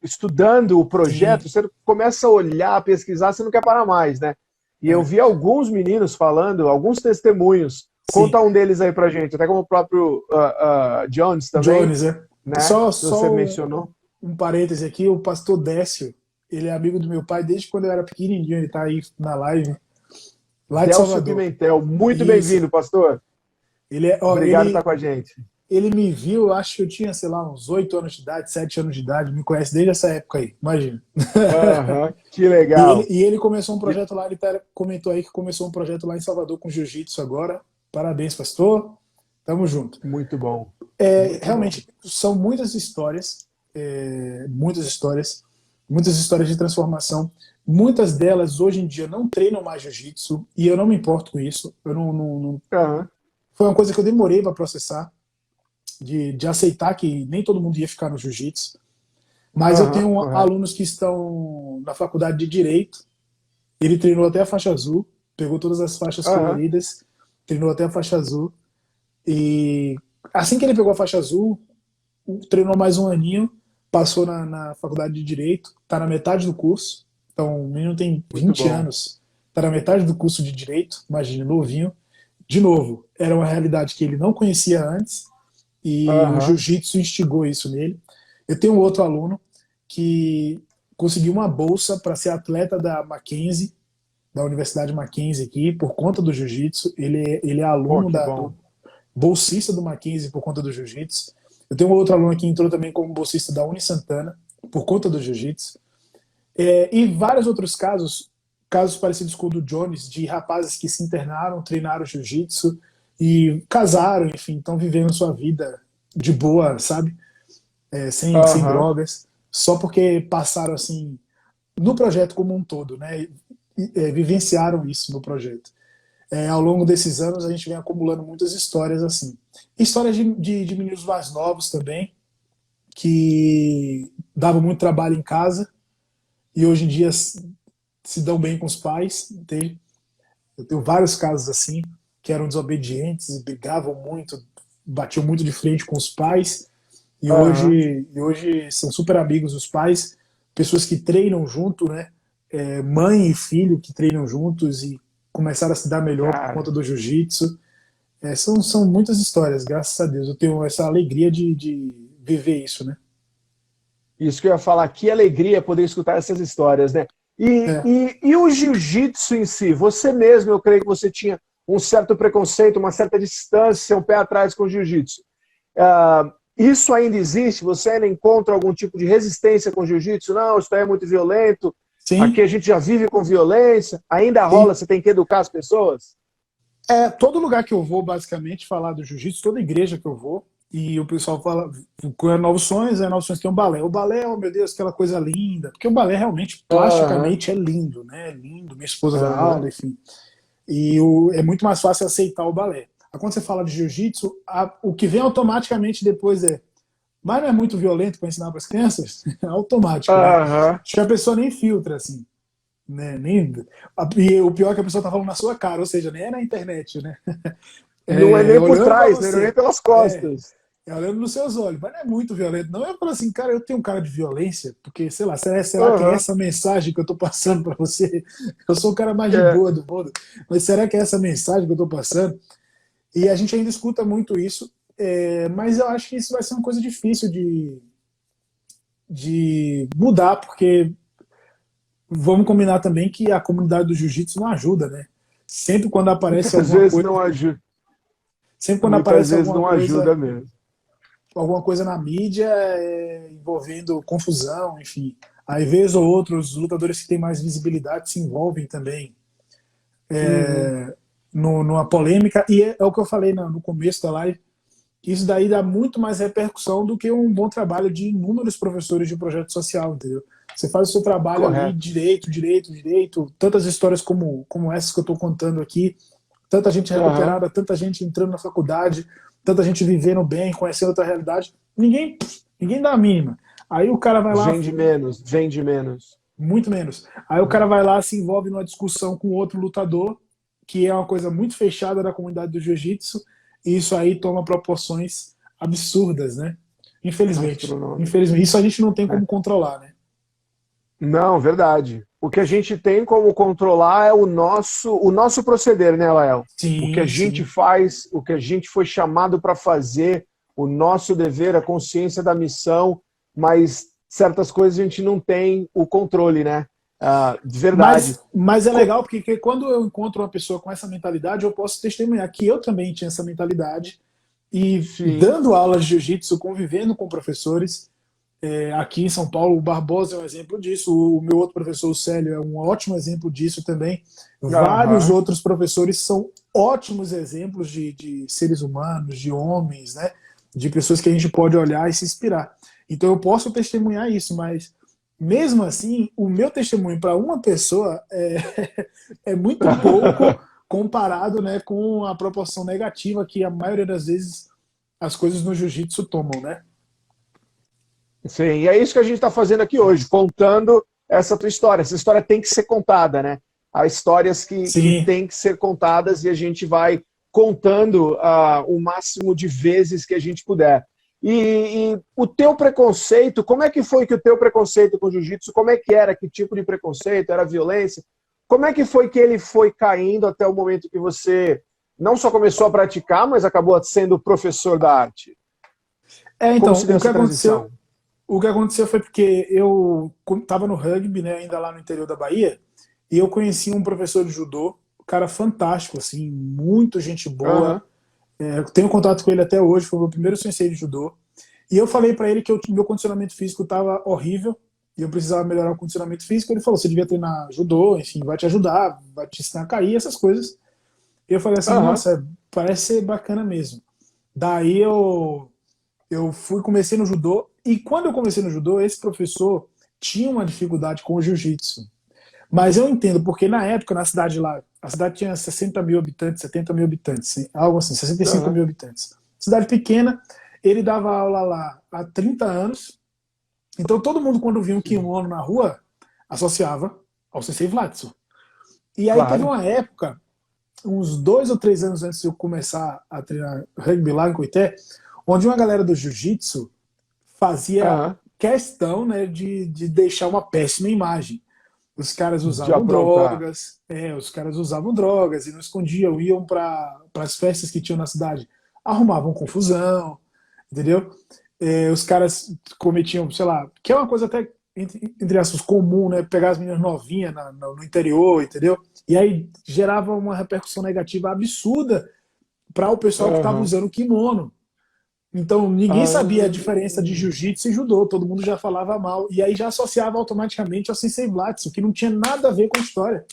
Estudando o sim, projeto, você começa a olhar, a pesquisar, você não quer parar mais, né? E eu é, vi alguns meninos falando, alguns testemunhos. sim. Conta um deles aí pra gente, até como o próprio Jones também, Jones, né? né? Só, Que você só mencionou. um parêntese aqui, o pastor Décio, ele é amigo do meu pai desde quando eu era pequenininho, ele tá aí na live, lá de Delcio Salvador. Pimentel, muito Isso. bem-vindo, pastor. Ele é, ó, Obrigado por estar com a gente. ele me viu, acho que eu tinha, sei lá, uns 8 anos de idade, 7 anos de idade, me conhece desde essa época aí, imagina. Aham, que E ele, legal. e ele começou um projeto lá, comentou aí que começou um projeto lá em Salvador com jiu-jitsu agora. Parabéns, pastor. Tamo junto. Muito bom. É, Muito bom. realmente, são muitas histórias de transformação. Muitas delas hoje em dia não treinam mais jiu-jitsu e eu não me importo com isso. Aham, Foi uma coisa que eu demorei para processar, de aceitar que nem todo mundo ia ficar no jiu-jitsu. Mas eu aham, tenho correto. alunos que estão na faculdade de Direito. Ele treinou até a faixa azul, pegou todas as faixas Aham, coloridas, treinou até a faixa azul. E assim que ele pegou a faixa azul, treinou mais um aninho, passou na faculdade de Direito, está na metade do curso. Então, o menino tem muito 20 bom. anos, está na metade do curso de Direito, imagina, novinho. De novo, era uma realidade que ele não conhecia antes e o Aham, jiu-jitsu instigou isso nele. Eu tenho um outro aluno que conseguiu uma bolsa para ser atleta da Mackenzie, da Universidade Mackenzie aqui, por conta do jiu-jitsu. Ele é pô, aluno que do bom. bolsista do Mackenzie por conta do jiu-jitsu. Eu tenho um outro aluno que entrou também como bolsista da Uni Santana por conta do jiu-jitsu. E vários outros casos parecidos com o do Jones, de rapazes que se internaram, treinaram jiu-jitsu e casaram, enfim, estão vivendo sua vida de boa, sabe? Sem Aham, drogas, só porque passaram assim no projeto como um todo, né? Vivenciaram isso no projeto. Ao longo desses anos a gente vem acumulando muitas histórias assim. Histórias de meninos mais novos também, que davam muito trabalho em casa e hoje em dia se dão bem com os pais. Entende? Eu tenho vários casos assim, que eram desobedientes, brigavam muito, batiam muito de frente com os pais, aham. e hoje são super amigos dos pais, pessoas que treinam junto, né? Mãe e filho que treinam juntos e começaram a se dar melhor por Cara, conta do jiu-jitsu. São muitas histórias, graças a Deus. Eu tenho essa alegria de viver isso, né? isso que eu ia falar, que alegria poder escutar essas histórias, né? É, E o jiu-jitsu em si, você mesmo, eu creio que você tinha um certo preconceito, uma certa distância, um pé atrás com o jiu-jitsu. Isso ainda existe? Você ainda encontra algum tipo de resistência com o jiu-jitsu? Não, isso daí é muito violento. Aqui sim, a gente já vive com violência. Ainda rola, sim. você tem que educar as pessoas? Todo lugar que eu vou, basicamente, falar do jiu-jitsu, toda igreja que eu vou, e o pessoal fala, Novos Sonhos tem um balé. O balé, oh meu Deus, aquela coisa linda, porque o balé realmente, Aham, plasticamente, é lindo, né? É lindo, minha esposa dá aham. aula, enfim. É muito mais fácil aceitar o balé. Aí, quando você fala de jiu-jitsu, o que vem automaticamente depois mas não é muito violento para ensinar para as crianças? É automático, né? Aham. Acho que a pessoa nem filtra, assim. Né? E o pior é que a pessoa tá falando na sua cara, ou seja, nem é na internet, né? Não é É nem por olhando para trás, né? Não é nem você. pelas É, costas. olhando nos seus olhos, mas não é muito violento. Não é falar assim, cara, eu tenho um cara de violência, porque, sei lá, será que é Aham. essa mensagem que eu tô passando para você? Eu sou o cara mais de É. boa do mundo, mas será que é essa mensagem que eu tô passando? E a gente ainda escuta muito isso, mas eu acho que isso vai ser uma coisa difícil de mudar, porque vamos combinar também que a comunidade do jiu-jitsu não ajuda, né? Sempre quando aparece Muitas alguma vezes coisa, não ajuda. sempre quando Muitas aparece vezes não ajuda mesmo. alguma coisa na mídia envolvendo confusão, enfim, Aí, vez ou outra, os lutadores que têm mais visibilidade se envolvem também Uhum. numa polêmica, e é o que eu falei no começo da live, isso daí dá muito mais repercussão do que um bom trabalho de inúmeros professores de projeto social, entendeu? Você faz o seu trabalho ali Correto. direito, direito, direito, tantas histórias como essas que eu estou contando aqui, tanta gente Aham. recuperada, tanta gente entrando na faculdade, tanta gente vivendo bem, conhecendo outra realidade, ninguém dá a mínima. Aí o cara vai lá, Vende menos, vende menos. muito menos. Aí o cara vai lá, se envolve numa discussão com outro lutador, que é uma coisa muito fechada da comunidade do jiu-jitsu, e isso aí toma proporções absurdas, né? Infelizmente. Astronômicas. Infelizmente. Isso a gente não tem É. como controlar, né? Não, verdade. O que a gente tem como controlar é o nosso proceder, né, Lael? O que a Sim, gente sim. faz, o que a gente foi chamado para fazer, o nosso dever, a consciência da missão, mas certas coisas a gente não tem o controle, né? De verdade. Mas é Co- legal porque quando eu encontro uma pessoa com essa mentalidade, eu posso testemunhar que eu também tinha essa mentalidade e Sim. dando aulas de jiu-jitsu, convivendo com professores, aqui em São Paulo, o Barbosa é um exemplo disso, o meu outro professor, o Célio, é um ótimo exemplo disso também. Vários Aham. outros professores são ótimos exemplos de seres humanos, de homens, né? De pessoas que a gente pode olhar e se inspirar. Então eu posso testemunhar isso, mas mesmo assim, o meu testemunho para uma pessoa é muito pouco comparado, né, com a proporção negativa que a maioria das vezes as coisas no jiu-jitsu tomam, né? Sim, e é isso que a gente está fazendo aqui hoje, contando essa tua história. Essa história tem que ser contada, né? Há histórias que Sim. têm que ser contadas e a gente vai contando o máximo de vezes que a gente puder. E o teu preconceito, como é que foi que o teu preconceito com o jiu-jitsu, como é que era? Que tipo de preconceito? Era violência? Como é que foi que ele foi caindo até o momento que você não só começou a praticar, mas acabou sendo professor da arte? Como Então, se deu essa transição? o que aconteceu foi porque eu estava no rugby, né, ainda lá no interior da Bahia, e eu conheci um professor de judô, um cara fantástico, assim, muito gente boa. Aham. Eu tenho contato com ele até hoje, foi o meu primeiro sensei de judô. E eu falei para ele que meu condicionamento físico estava horrível e eu precisava melhorar o condicionamento físico. Ele falou: você devia treinar judô, enfim, vai te ajudar, vai te ensinar a cair, essas coisas. E eu falei assim: Aham. nossa, parece ser bacana mesmo. Daí eu fui, comecei no judô, e quando eu comecei no judô, esse professor tinha uma dificuldade com o jiu-jitsu. Mas eu entendo, porque na época, na cidade lá, a cidade tinha 60 mil habitantes, 70 mil habitantes, algo assim, 65 Aham. mil habitantes. Cidade pequena, ele dava aula lá há 30 anos, então todo mundo, quando via um Sim. kimono na rua, associava ao Sensei Vlatson. E aí teve Claro. uma época, uns 2 ou 3 anos antes de eu começar a treinar rugby lá em Coité, onde uma galera do jiu-jitsu fazia Aham. questão, né, de deixar uma péssima imagem. Os caras De usavam aprontar. drogas, os caras usavam drogas e não escondiam, iam para as festas que tinham na cidade, arrumavam confusão, entendeu? Os caras cometiam, sei lá, que é uma coisa até, entre aspas, comum, né? Pegar as meninas novinhas no interior, entendeu? E aí gerava uma repercussão negativa absurda para o pessoal que estava Aham. usando o kimono. Então, ninguém sabia a Ah, diferença de jiu-jitsu e judô, todo mundo já falava mal. E aí já associava automaticamente ao Sensei Blatson, que não tinha nada a ver com a história.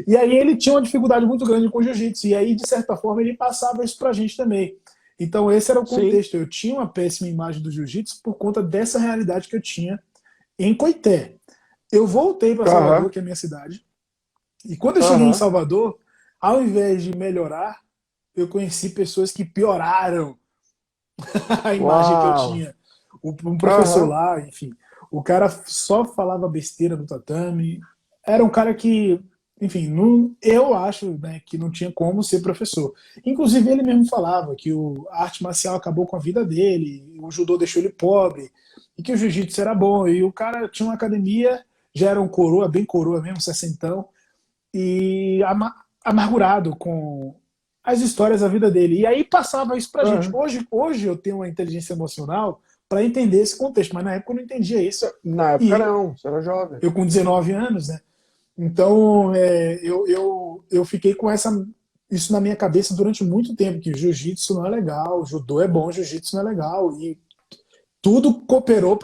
E aí ele tinha uma dificuldade muito grande com o jiu-jitsu, e aí, de certa forma, ele passava isso pra gente também. Então, esse era o sim. contexto. Eu tinha uma péssima imagem do jiu-jitsu por conta dessa realidade que eu tinha em Coité. Eu voltei para Aham. Salvador, que é a minha cidade, e quando eu cheguei em Aham. Salvador, ao invés de melhorar, eu conheci pessoas que pioraram a imagem que eu Uau. tinha. Um professor Aham. lá, enfim, o cara só falava besteira no tatame. Era um cara que, enfim, não, eu acho, né, que não tinha como ser professor. Inclusive, ele mesmo falava que a arte marcial acabou com a vida dele, o judô deixou ele pobre, e que o jiu-jitsu era bom. E o cara tinha uma academia, já era um coroa, bem coroa mesmo, sessentão, e amargurado com as histórias da vida dele. E aí passava isso pra gente. Aham. Hoje eu tenho uma inteligência emocional para entender esse contexto, mas na época eu não entendia isso. Na época E não, você era jovem. eu com 19 anos, né? Então eu fiquei com isso na minha cabeça durante muito tempo, que jiu-jitsu não é legal, judô é bom, jiu-jitsu não é legal. E tudo cooperou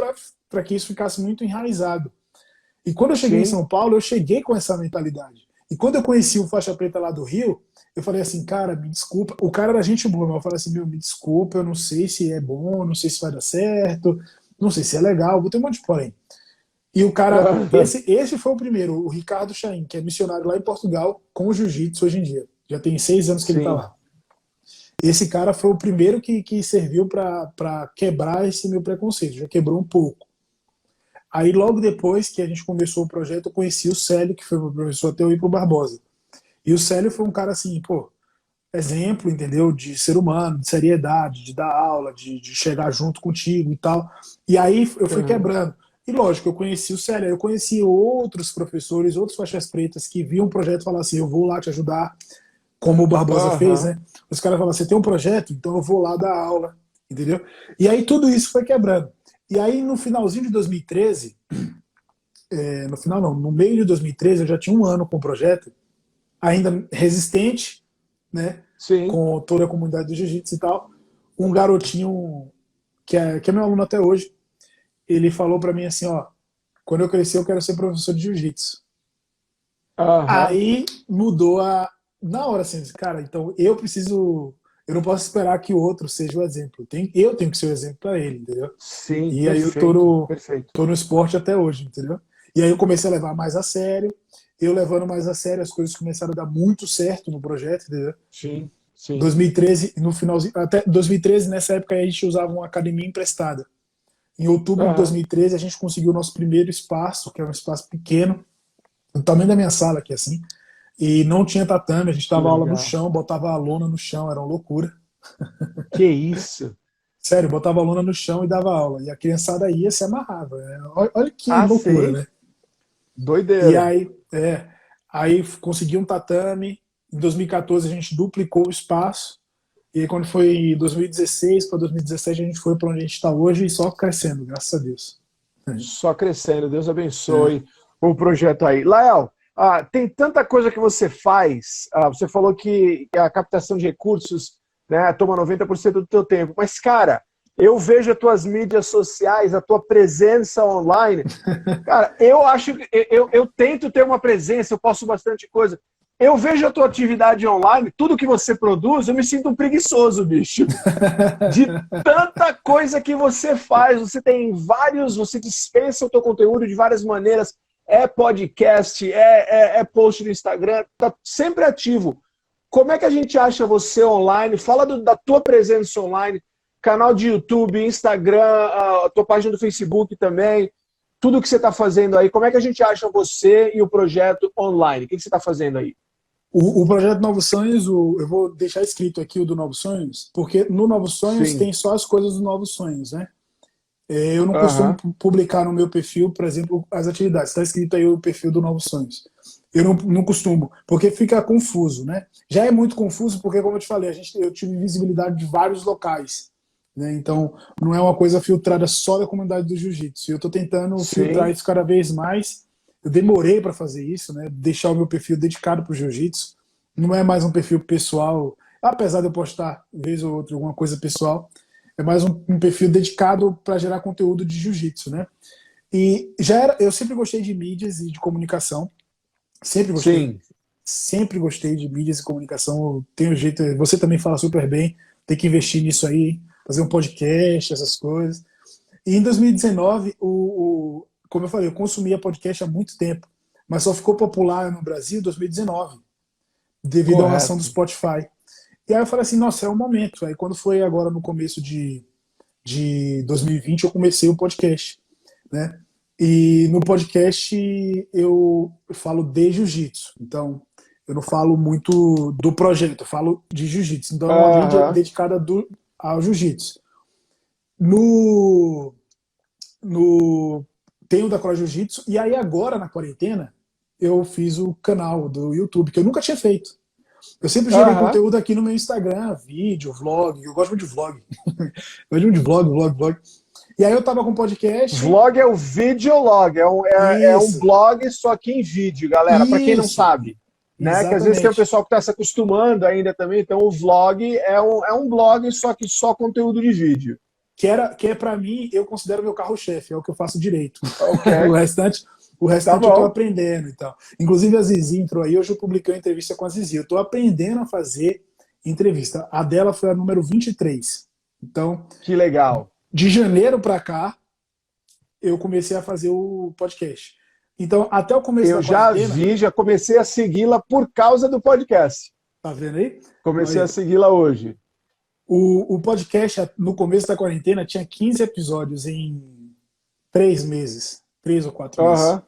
para que isso ficasse muito enraizado. E quando eu cheguei em Sim. São Paulo, eu cheguei com essa mentalidade. E quando eu conheci o faixa preta lá do Rio, eu falei assim, cara, me desculpa. O cara era gente boa, mas eu falei assim, meu, me desculpa, eu não sei se é bom, não sei se vai dar certo, não sei se é legal, vou ter um monte de porém. E o cara, esse foi o primeiro, o Ricardo Chaim, que é missionário lá em Portugal, com o jiu-jitsu hoje em dia. Já tem 6 anos que ele tá Sim. lá. Esse cara foi o primeiro que serviu para quebrar esse meu preconceito, já quebrou um pouco. Aí logo depois que a gente começou o projeto, eu conheci o Célio, que foi meu professor até eu ir pro Barbosa. E o Célio foi um cara assim, pô, exemplo, entendeu? De ser humano, de seriedade, de dar aula, de chegar junto contigo e tal. E aí eu fui Uhum. quebrando. E lógico, eu conheci o Célio, eu conheci outros professores, outros faixas pretas que viam o projeto e falavam assim, eu vou lá te ajudar, como o Barbosa fez, Aham. né? Os caras falavam, você tem um projeto? Então eu vou lá dar aula, entendeu? E aí tudo isso foi quebrando. E aí no finalzinho de 2013, no final não, no meio de 2013 eu já tinha um ano com o projeto, ainda resistente, né? Sim. Com toda a comunidade do jiu-jitsu e tal. Um garotinho que é meu aluno até hoje, ele falou para mim assim, ó, quando eu crescer eu quero ser professor de jiu-jitsu. Aham. Aí mudou na hora assim, cara, então eu não posso esperar que o outro seja o exemplo. Eu tenho que ser o exemplo para ele, entendeu? Sim, E aí eu perfeito, perfeito. tô no esporte até hoje, entendeu? E aí eu comecei a levar mais a sério. Eu levando mais a sério, as coisas começaram a dar muito certo no projeto, entendeu? Sim, sim. 2013, no finalzinho, até 2013, nessa época a gente usava uma academia emprestada. Em outubro de Aham. 2013, a gente conseguiu o nosso primeiro espaço, que é um espaço pequeno, do tamanho da minha sala aqui, assim. E não tinha tatame, a gente Que dava aula no legal. chão, botava a lona no chão, era uma loucura. Que isso? Sério, botava a lona no chão e dava aula. E a criançada ia se amarrava. Né? Olha que Ah, loucura, sim. né? E Doideira. aí consegui um tatame. Em 2014 a gente duplicou o espaço. E aí quando foi 2016 para 2017 a gente foi para onde a gente está hoje e só crescendo, graças a Deus. Só crescendo. Deus É. abençoe o projeto aí. Lael, tem tanta coisa que você faz. Você falou que a captação de recursos, né, toma 90% do teu tempo. Mas, cara, eu vejo as tuas mídias sociais, a tua presença online. Cara, eu acho que eu tento ter uma presença, eu posto bastante coisa. Eu vejo a tua atividade online, tudo que você produz, eu me sinto um preguiçoso, bicho. De tanta coisa que você faz, você tem vários, você dispensa o teu conteúdo de várias maneiras, é podcast, é post no Instagram, tá sempre ativo. Como é que a gente acha você online? Fala da tua presença online, canal de YouTube, Instagram, a tua página do Facebook também, tudo que você está fazendo aí. Como é que a gente acha você e o projeto online? O que você está fazendo aí? O projeto Novos Sonhos, eu vou deixar escrito aqui o do Novos Sonhos, porque no Novos Sonhos Sim. tem só as coisas dos Novos Sonhos, né? Eu não costumo Aham. publicar no meu perfil, por exemplo, as atividades. Está escrito aí o perfil do Novos Sonhos. Eu não costumo, porque fica confuso, né? Já é muito confuso, porque, como eu te falei, eu tive visibilidade de vários locais, né? Então, não é uma coisa filtrada só da comunidade do jiu-jitsu. Eu estou tentando filtrar Sim. isso cada vez mais. Eu demorei para fazer isso, né? Deixar o meu perfil dedicado para o jiu-jitsu. Não é mais um perfil pessoal, apesar de eu postar, vez ou outra, alguma coisa pessoal. É mais um perfil dedicado para gerar conteúdo de jiu-jitsu, né? E eu sempre gostei de mídias e de comunicação. Sempre gostei. Sim. Sempre gostei de mídias e comunicação. Eu tenho jeito. Você também fala super bem. Tem que investir nisso aí, fazer um podcast, essas coisas. E em 2019, como eu falei, eu consumia podcast há muito tempo, mas só ficou popular no Brasil em 2019, devido à ação do Correto. Spotify. E aí eu falei assim, nossa, é o momento. Aí quando foi agora no começo de 2020, eu comecei o podcast, né? E no podcast eu falo de jiu-jitsu. Então, eu não falo muito do projeto, eu falo de jiu-jitsu. Então, é uma mídia Aham. dedicada ao jiu-jitsu. No, no Tem o da Cora Jiu-Jitsu, e aí agora, na quarentena, eu fiz o canal do YouTube, que eu nunca tinha feito. Eu sempre gerei Aham. conteúdo aqui no meu Instagram, vídeo, vlog. Eu gosto muito de vlog. Eu gosto muito de vlog. E aí eu tava com podcast. Vlog é o videolog, é um Isso, blog só que em vídeo, galera. Para quem não isso, sabe, né? Que às vezes tem o exatamente. pessoal que está se acostumando ainda também. Então o vlog é um blog só que só conteúdo de vídeo. que é para mim, eu considero meu carro-chefe, é o que eu faço direito. Ok. O restante Tá eu tô bom. aprendendo e tal. Inclusive a Zizi entrou aí, hoje eu publiquei uma entrevista com a Zizi. Eu tô aprendendo a fazer entrevista. A dela foi a número 23. Então, Que legal. de janeiro para cá, eu comecei a fazer o podcast. Então, até o começo Eu da já quarentena, vi, já comecei a segui-la por causa do podcast. tá vendo aí? Comecei Aí, a segui-la hoje. o podcast, no começo da quarentena, tinha 15 episódios em 3 meses. 3 ou 4 meses. Aham.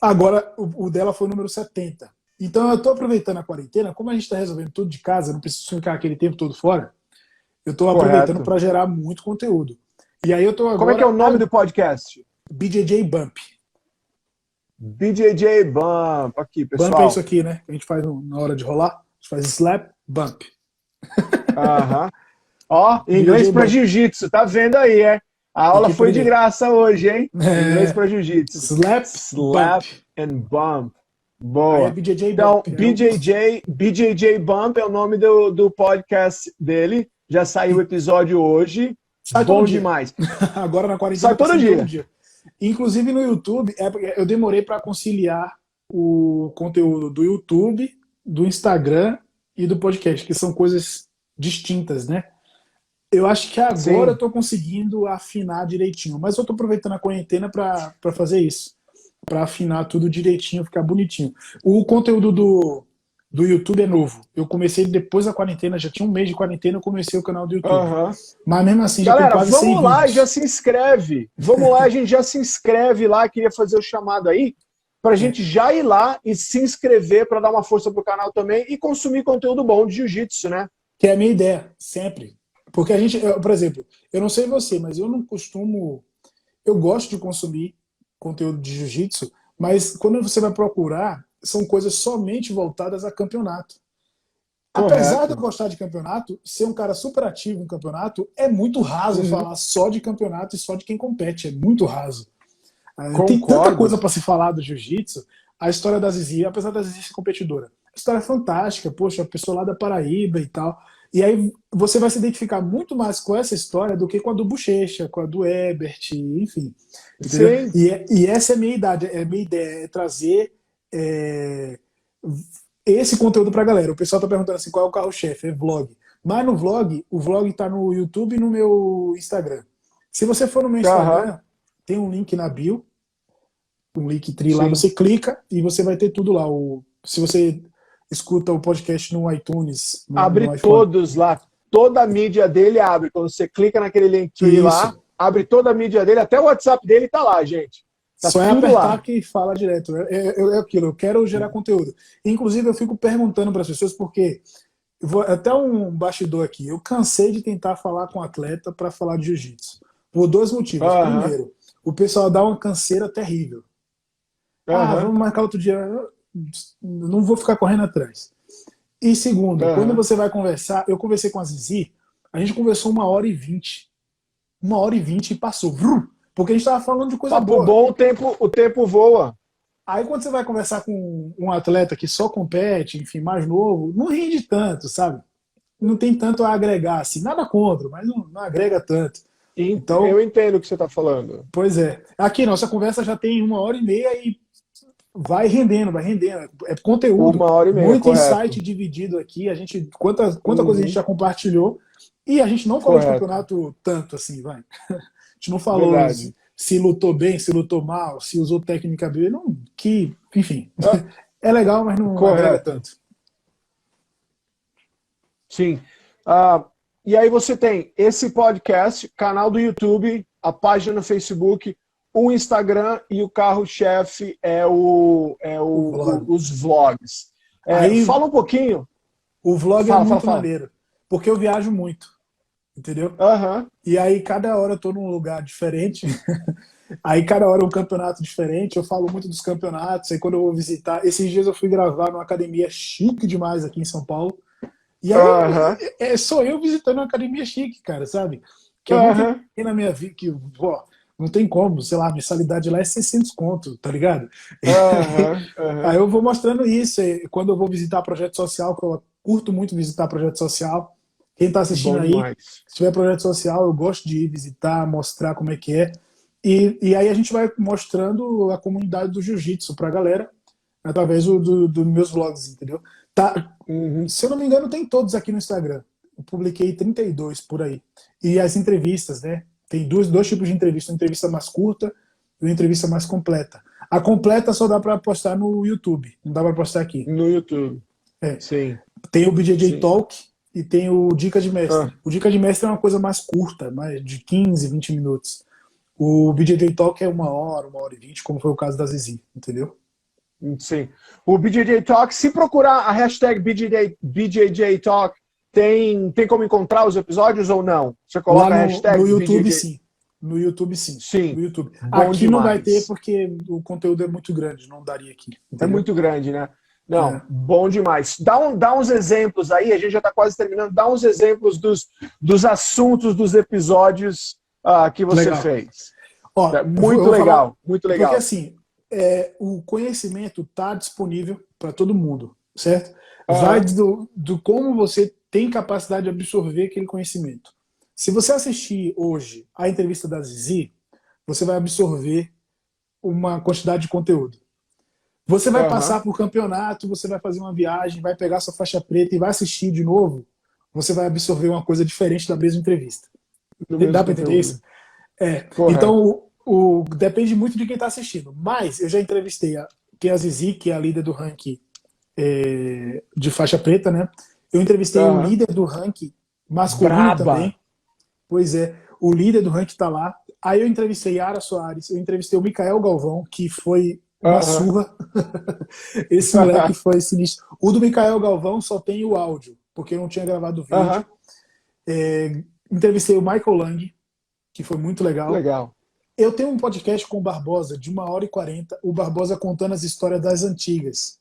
Agora, o dela foi o número 70. Então, eu estou aproveitando a quarentena, como a gente está resolvendo tudo de casa, não preciso ficar aquele tempo todo fora, eu estou aproveitando Correto. para gerar muito conteúdo. E aí eu estou agora... Como é que é o nome do podcast? BJJ Bump. BJJ Bump. Aqui, pessoal. Bump é isso aqui, né? A gente faz na hora de rolar. A gente faz slap, bump. Aham. Ó, inglês para jiu-jitsu, tá vendo aí, é? A aula foi de graça hoje, hein? Inglês para jiu-jitsu. Slap, Slap bump. and bump. Aí Boa. é BJJ Então, Bump. BJJ Bump é o nome do podcast dele. Já saiu o episódio hoje. Sai Bom todo dia. demais. Agora na quarentena Sai todo tá saindo dia. Inclusive no YouTube, eu demorei para conciliar o conteúdo do YouTube, do Instagram e do podcast, que são coisas distintas, né? Eu acho que agora Sim. eu estou conseguindo afinar direitinho, mas eu estou aproveitando a quarentena para fazer isso, para afinar tudo direitinho, ficar bonitinho. O conteúdo do YouTube é novo. Eu comecei depois da quarentena, já tinha um mês de quarentena, eu comecei o canal do YouTube. Aham. Mas mesmo assim, já Galera, tem quase 100 vamos lá e vídeos. já se inscreve. Vamos lá, a gente já se inscreve lá. Queria fazer o chamado aí para a gente já ir lá e se inscrever para dar uma força pro canal também e consumir conteúdo bom de jiu-jitsu, né? Que é a minha ideia, sempre. Porque a gente, por exemplo, eu não sei você, mas eu não costumo. Eu gosto de consumir conteúdo de jiu-jitsu, mas quando você vai procurar, são coisas somente voltadas a campeonato. Apesar de eu gostar de campeonato, ser um cara super ativo em campeonato, é muito raso falar só de campeonato e só de quem compete. É muito raso. Tem tanta coisa para se falar do jiu-jitsu. A história da Zizi, apesar da Zizi ser competidora, a história é fantástica. Poxa, a pessoa lá da Paraíba e tal. E aí você vai se identificar muito mais com essa história do que com a do Bochecha, com a do Ebert, enfim. Entendeu? E essa é a minha idade, é a minha ideia, é trazer esse conteúdo pra galera. O pessoal tá perguntando assim, qual é o carro-chefe? É vlog. Mas no vlog, o vlog tá no YouTube e no meu Instagram. Se você for no meu Instagram, tem um link na bio, um Linktree lá, você clica e você vai ter tudo lá. Se você escuta o podcast no iTunes, abre no todos lá. Toda a mídia dele abre. Quando você clica naquele Linktree lá, abre toda a mídia dele, até o WhatsApp dele tá lá, gente. Tá só é tudo apertar lá. que fala direto. É aquilo, eu quero gerar conteúdo. Inclusive, eu fico perguntando para as pessoas, porque até um bastidor aqui. Eu cansei de tentar falar com atleta para falar de jiu-jitsu. Por 2 motivos. Primeiro, o pessoal dá uma canseira terrível. Vamos marcar outro dia. Não vou ficar correndo atrás. E segundo, quando você vai conversar, eu conversei com a Zizi, a gente conversou 1h20. 1h20 e passou. Porque a gente estava falando de coisa boa. Bom, o tempo voa. Aí quando você vai conversar com um atleta que só compete, enfim, mais novo, não rende tanto, sabe? Não tem tanto a agregar, assim, nada contra, mas não agrega tanto. Então, eu entendo o que você está falando. Pois é. Aqui, nossa conversa já tem 1h30 e vai rendendo, vai rendendo. É conteúdo. 1h30, muito correto. insight dividido aqui. A gente, quanta coisa a gente já compartilhou. E a gente não falou de campeonato tanto assim, vai. A gente não falou se lutou bem, se lutou mal, se usou técnica B. Não, enfim. É legal, mas não agrega tanto. Sim. E aí você tem esse podcast, canal do YouTube, a página no Facebook, o Instagram e o carro-chefe é os vlogs. Aí, fala um pouquinho. O vlog é muito maneiro, porque eu viajo muito, entendeu? E aí cada hora eu tô num lugar diferente, aí cada hora é um campeonato diferente, eu falo muito dos campeonatos, aí quando eu vou visitar, esses dias eu fui gravar numa academia chique demais aqui em São Paulo, e aí sou eu visitando uma academia chique, cara, sabe? Que eu nunca vi na minha vida, que, não tem como, sei lá, a mensalidade lá é 600 conto, tá ligado? Aí eu vou mostrando isso, quando eu vou visitar projeto social, que eu curto muito visitar projeto social, Quem está assistindo Bom aí, demais. se tiver projeto social, eu gosto de ir visitar, mostrar como é que é. E aí a gente vai mostrando a comunidade do jiu-jitsu para a galera, através dos meus vlogs, entendeu? Tá, Uhum. se eu não me engano, tem todos aqui no Instagram. Eu publiquei 32 por aí. E as entrevistas, né? Tem dois tipos de entrevista. Uma entrevista mais curta e uma entrevista mais completa. A completa só dá para postar no YouTube, não dá para postar aqui. No YouTube. É. Sim. Tem o BJJ Sim. Talk e tem o Dica de Mestre. Ah. O Dica de Mestre é uma coisa mais curta, mais de 15, 20 minutos. O BJJ Talk é 1 hora e 20, como foi o caso da Zizi, entendeu? Sim. O BJJ Talk, se procurar a hashtag BJJ Talk, tem como encontrar os episódios ou não? Você coloca Lá a hashtag no YouTube, BJJ... sim. No YouTube, sim. Sim. No YouTube. Bom Aqui não vai ter demais. porque o conteúdo é muito grande, não daria aqui. É Entendeu? muito grande, né? Não, É. bom demais. Dá uns exemplos aí, a gente já está quase terminando. Dá uns exemplos dos assuntos dos episódios que você Legal. fez. Ó, Muito eu vou legal, falar, muito legal. porque assim, o conhecimento está disponível para todo mundo, certo? Aham. Vai do como você tem capacidade de absorver aquele conhecimento. Se você assistir hoje a entrevista da Zizi, você vai absorver uma quantidade de conteúdo. Você vai Aham. passar por campeonato, você vai fazer uma viagem, vai pegar sua faixa preta e vai assistir de novo, você vai absorver uma coisa diferente da mesma entrevista. No mesmo Dá para entender conteúdo. isso? É. Correto. Então, depende muito de quem está assistindo. Mas eu já entrevistei a Zizi, que é a líder do ranking de faixa preta, né? Eu entrevistei o Aham. líder do ranking masculino Braba. também. Pois é, o líder do ranking está lá. Aí eu entrevistei Yara Soares, eu entrevistei o Mikael Galvão, que foi uma Aham. surra. Esse moleque foi sinistro. O do Mikael Galvão só tem o áudio, porque eu não tinha gravado o vídeo. Aham. Entrevistei o Michael Lang, que foi muito legal. Legal. Eu tenho um podcast com o Barbosa de 1 hora e 40, o Barbosa contando as histórias das antigas.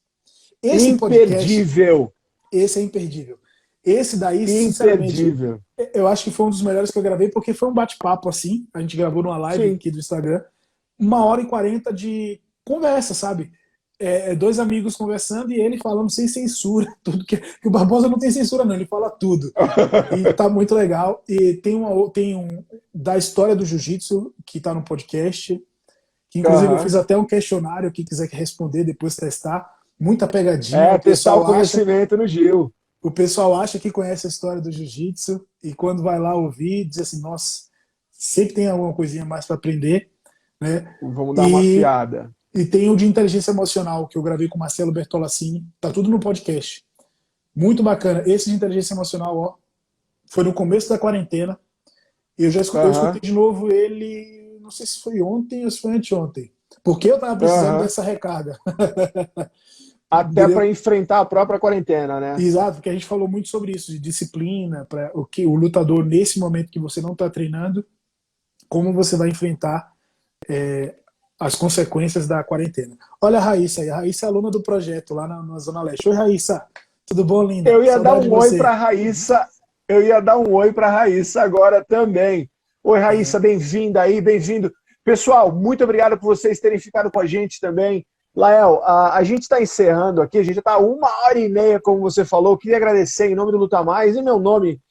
Esse podcast, Imperdível. esse é imperdível. Esse daí, sinceramente, Imperdível. eu acho que foi um dos melhores que eu gravei, porque foi um bate-papo assim, a gente gravou numa live Sim. aqui do Instagram, 1 hora e 40 de conversa, sabe? Dois amigos conversando e ele falando sem censura, tudo que o Barbosa não tem censura não, ele fala tudo. E tá muito legal. E tem um da história do jiu-jitsu que tá no podcast, que inclusive eu Aham. fiz até um questionário, quem quiser responder, depois testar. Muita pegadinha. O Testar o pessoal acha, conhecimento no Gil. o pessoal acha que conhece a história do jiu-jitsu e quando vai lá ouvir, diz assim, nossa, sempre tem alguma coisinha mais para aprender, né? Vamos dar uma afiada. E tem o de inteligência emocional, que eu gravei com o Marcelo Bertolassini. Tá tudo no podcast. Muito bacana. Esse de inteligência emocional, ó, foi no começo da quarentena. Eu escutei de novo ele, não sei se foi ontem ou se foi anteontem. Porque eu tava precisando dessa recarga. Até para enfrentar a própria quarentena, né? Exato, porque a gente falou muito sobre isso, de disciplina, para o lutador, nesse momento que você não está treinando, como você vai enfrentar as consequências da quarentena. Olha a Raíssa aí. A Raíssa é aluna do projeto lá na Zona Leste. Oi, Raíssa. Tudo bom, linda? Eu ia dar Saudade um de oi você. para a Raíssa. Eu ia dar um oi para a Raíssa agora também. Oi, Raíssa, bem-vinda aí, bem-vindo. Pessoal, muito obrigado por vocês terem ficado com a gente também. Lael, a gente está encerrando aqui, a gente já está 1 hora e meia, como você falou. Eu queria agradecer em nome do Luta Mais e meu nome,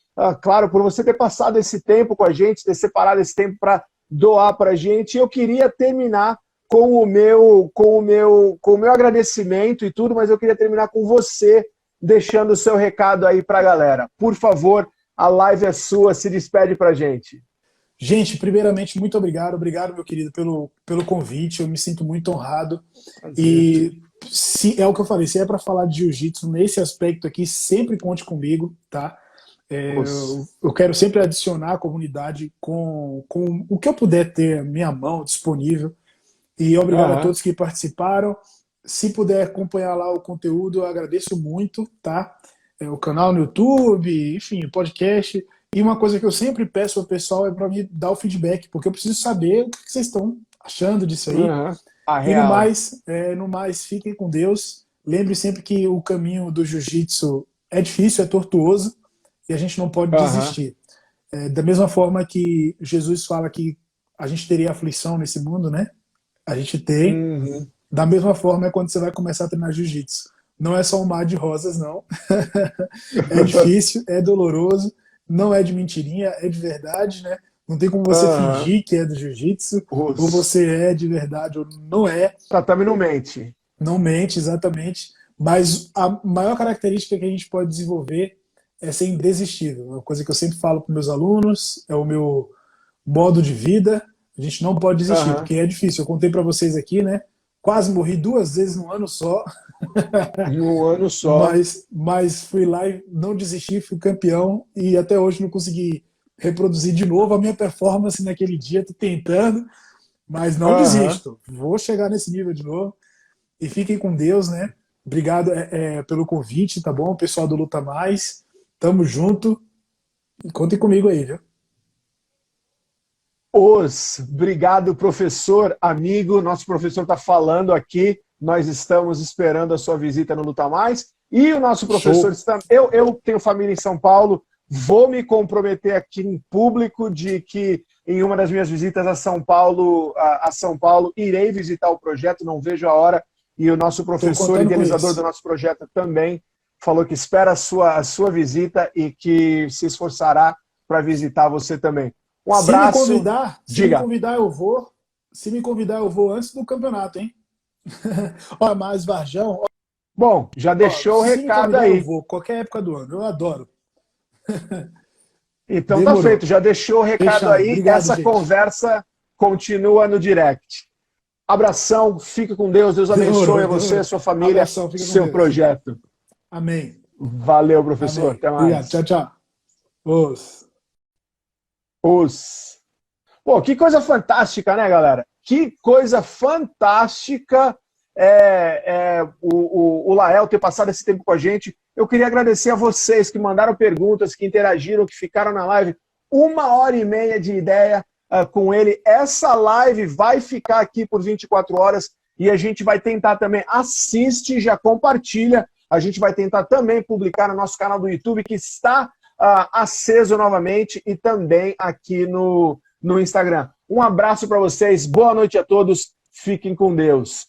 claro, por você ter passado esse tempo com a gente, ter separado esse tempo para doar para a gente. Eu queria terminar com o meu agradecimento e tudo, mas eu queria terminar com você deixando o seu recado aí para a galera. Por favor, a live é sua, se despede para a gente. Gente, primeiramente, muito obrigado. Obrigado, meu querido, pelo convite. Eu me sinto muito honrado. E se é o que eu falei, se é para falar de jiu-jitsu nesse aspecto aqui, sempre conte comigo, tá? Eu quero sempre adicionar a comunidade com o que eu puder ter à minha mão disponível. E obrigado a todos que participaram. Se puder acompanhar lá o conteúdo, eu agradeço muito, tá? O canal no YouTube, enfim, podcast. E uma coisa que eu sempre peço ao pessoal é para me dar o feedback, porque eu preciso saber o que vocês estão achando disso aí. E no mais, fiquem com Deus. Lembre sempre que o caminho do jiu-jitsu é difícil, é tortuoso, e a gente não pode desistir. Da mesma forma que Jesus fala que a gente teria aflição nesse mundo, né? A gente tem. Da mesma forma é quando você vai começar a treinar jiu-jitsu. Não é só um mar de rosas, não. É difícil, é doloroso, não é de mentirinha, é de verdade, né? Não tem como você fingir que é do jiu-jitsu, ou você é de verdade ou não é. Tatame não mente. Não mente, exatamente. Mas a maior característica que a gente pode desenvolver é ser indesistível. Uma coisa que eu sempre falo para meus alunos, é o meu modo de vida. A gente não pode desistir, porque é difícil. Eu contei para vocês aqui, né? Quase morri 2 vezes num ano só. Em um ano só. Mas fui lá e não desisti, fui campeão e até hoje não consegui reproduzir de novo a minha performance naquele dia. Tô tentando, mas não desisto. Vou chegar nesse nível de novo. E fiquem com Deus, né? Obrigado pelo convite, tá bom? Pessoal do Luta Mais, tamo junto. Contem comigo aí, viu? Obrigado, professor, amigo. Nosso professor está falando aqui. Nós estamos esperando a sua visita no Luta Mais. E o nosso professor está. Eu tenho família em São Paulo. Vou me comprometer aqui em público de que em uma das minhas visitas a São Paulo, irei visitar o projeto. Não vejo a hora. E o nosso professor, idealizador do nosso projeto, também falou que espera a sua visita e que se esforçará para visitar você também. Um abraço. Se me convidar, eu vou. Se me convidar, eu vou antes do campeonato, hein? Ó, mas Varjão. Bom, já deixou o recado aí. Eu vou, qualquer época do ano. Eu adoro. Então Demorou. Tá feito, já deixou o recado. Fechado. Aí. Obrigado, essa gente. Conversa continua no direct. Abração, fica com Deus. Deus abençoe a você, a sua família, abração, seu projeto. Amém. Valeu, professor. Amém. Até mais. Obrigado. Tchau. Pô, que coisa fantástica, né, galera? Que coisa fantástica o Lael ter passado esse tempo com a gente. Eu queria agradecer a vocês que mandaram perguntas, que interagiram, que ficaram na live. 1h30 de ideia com ele. Essa live vai ficar aqui por 24 horas e a gente vai tentar também, assiste, já compartilha. A gente vai tentar também publicar no nosso canal do YouTube, que está aceso novamente, e também aqui no Instagram. Um abraço para vocês, boa noite a todos, fiquem com Deus.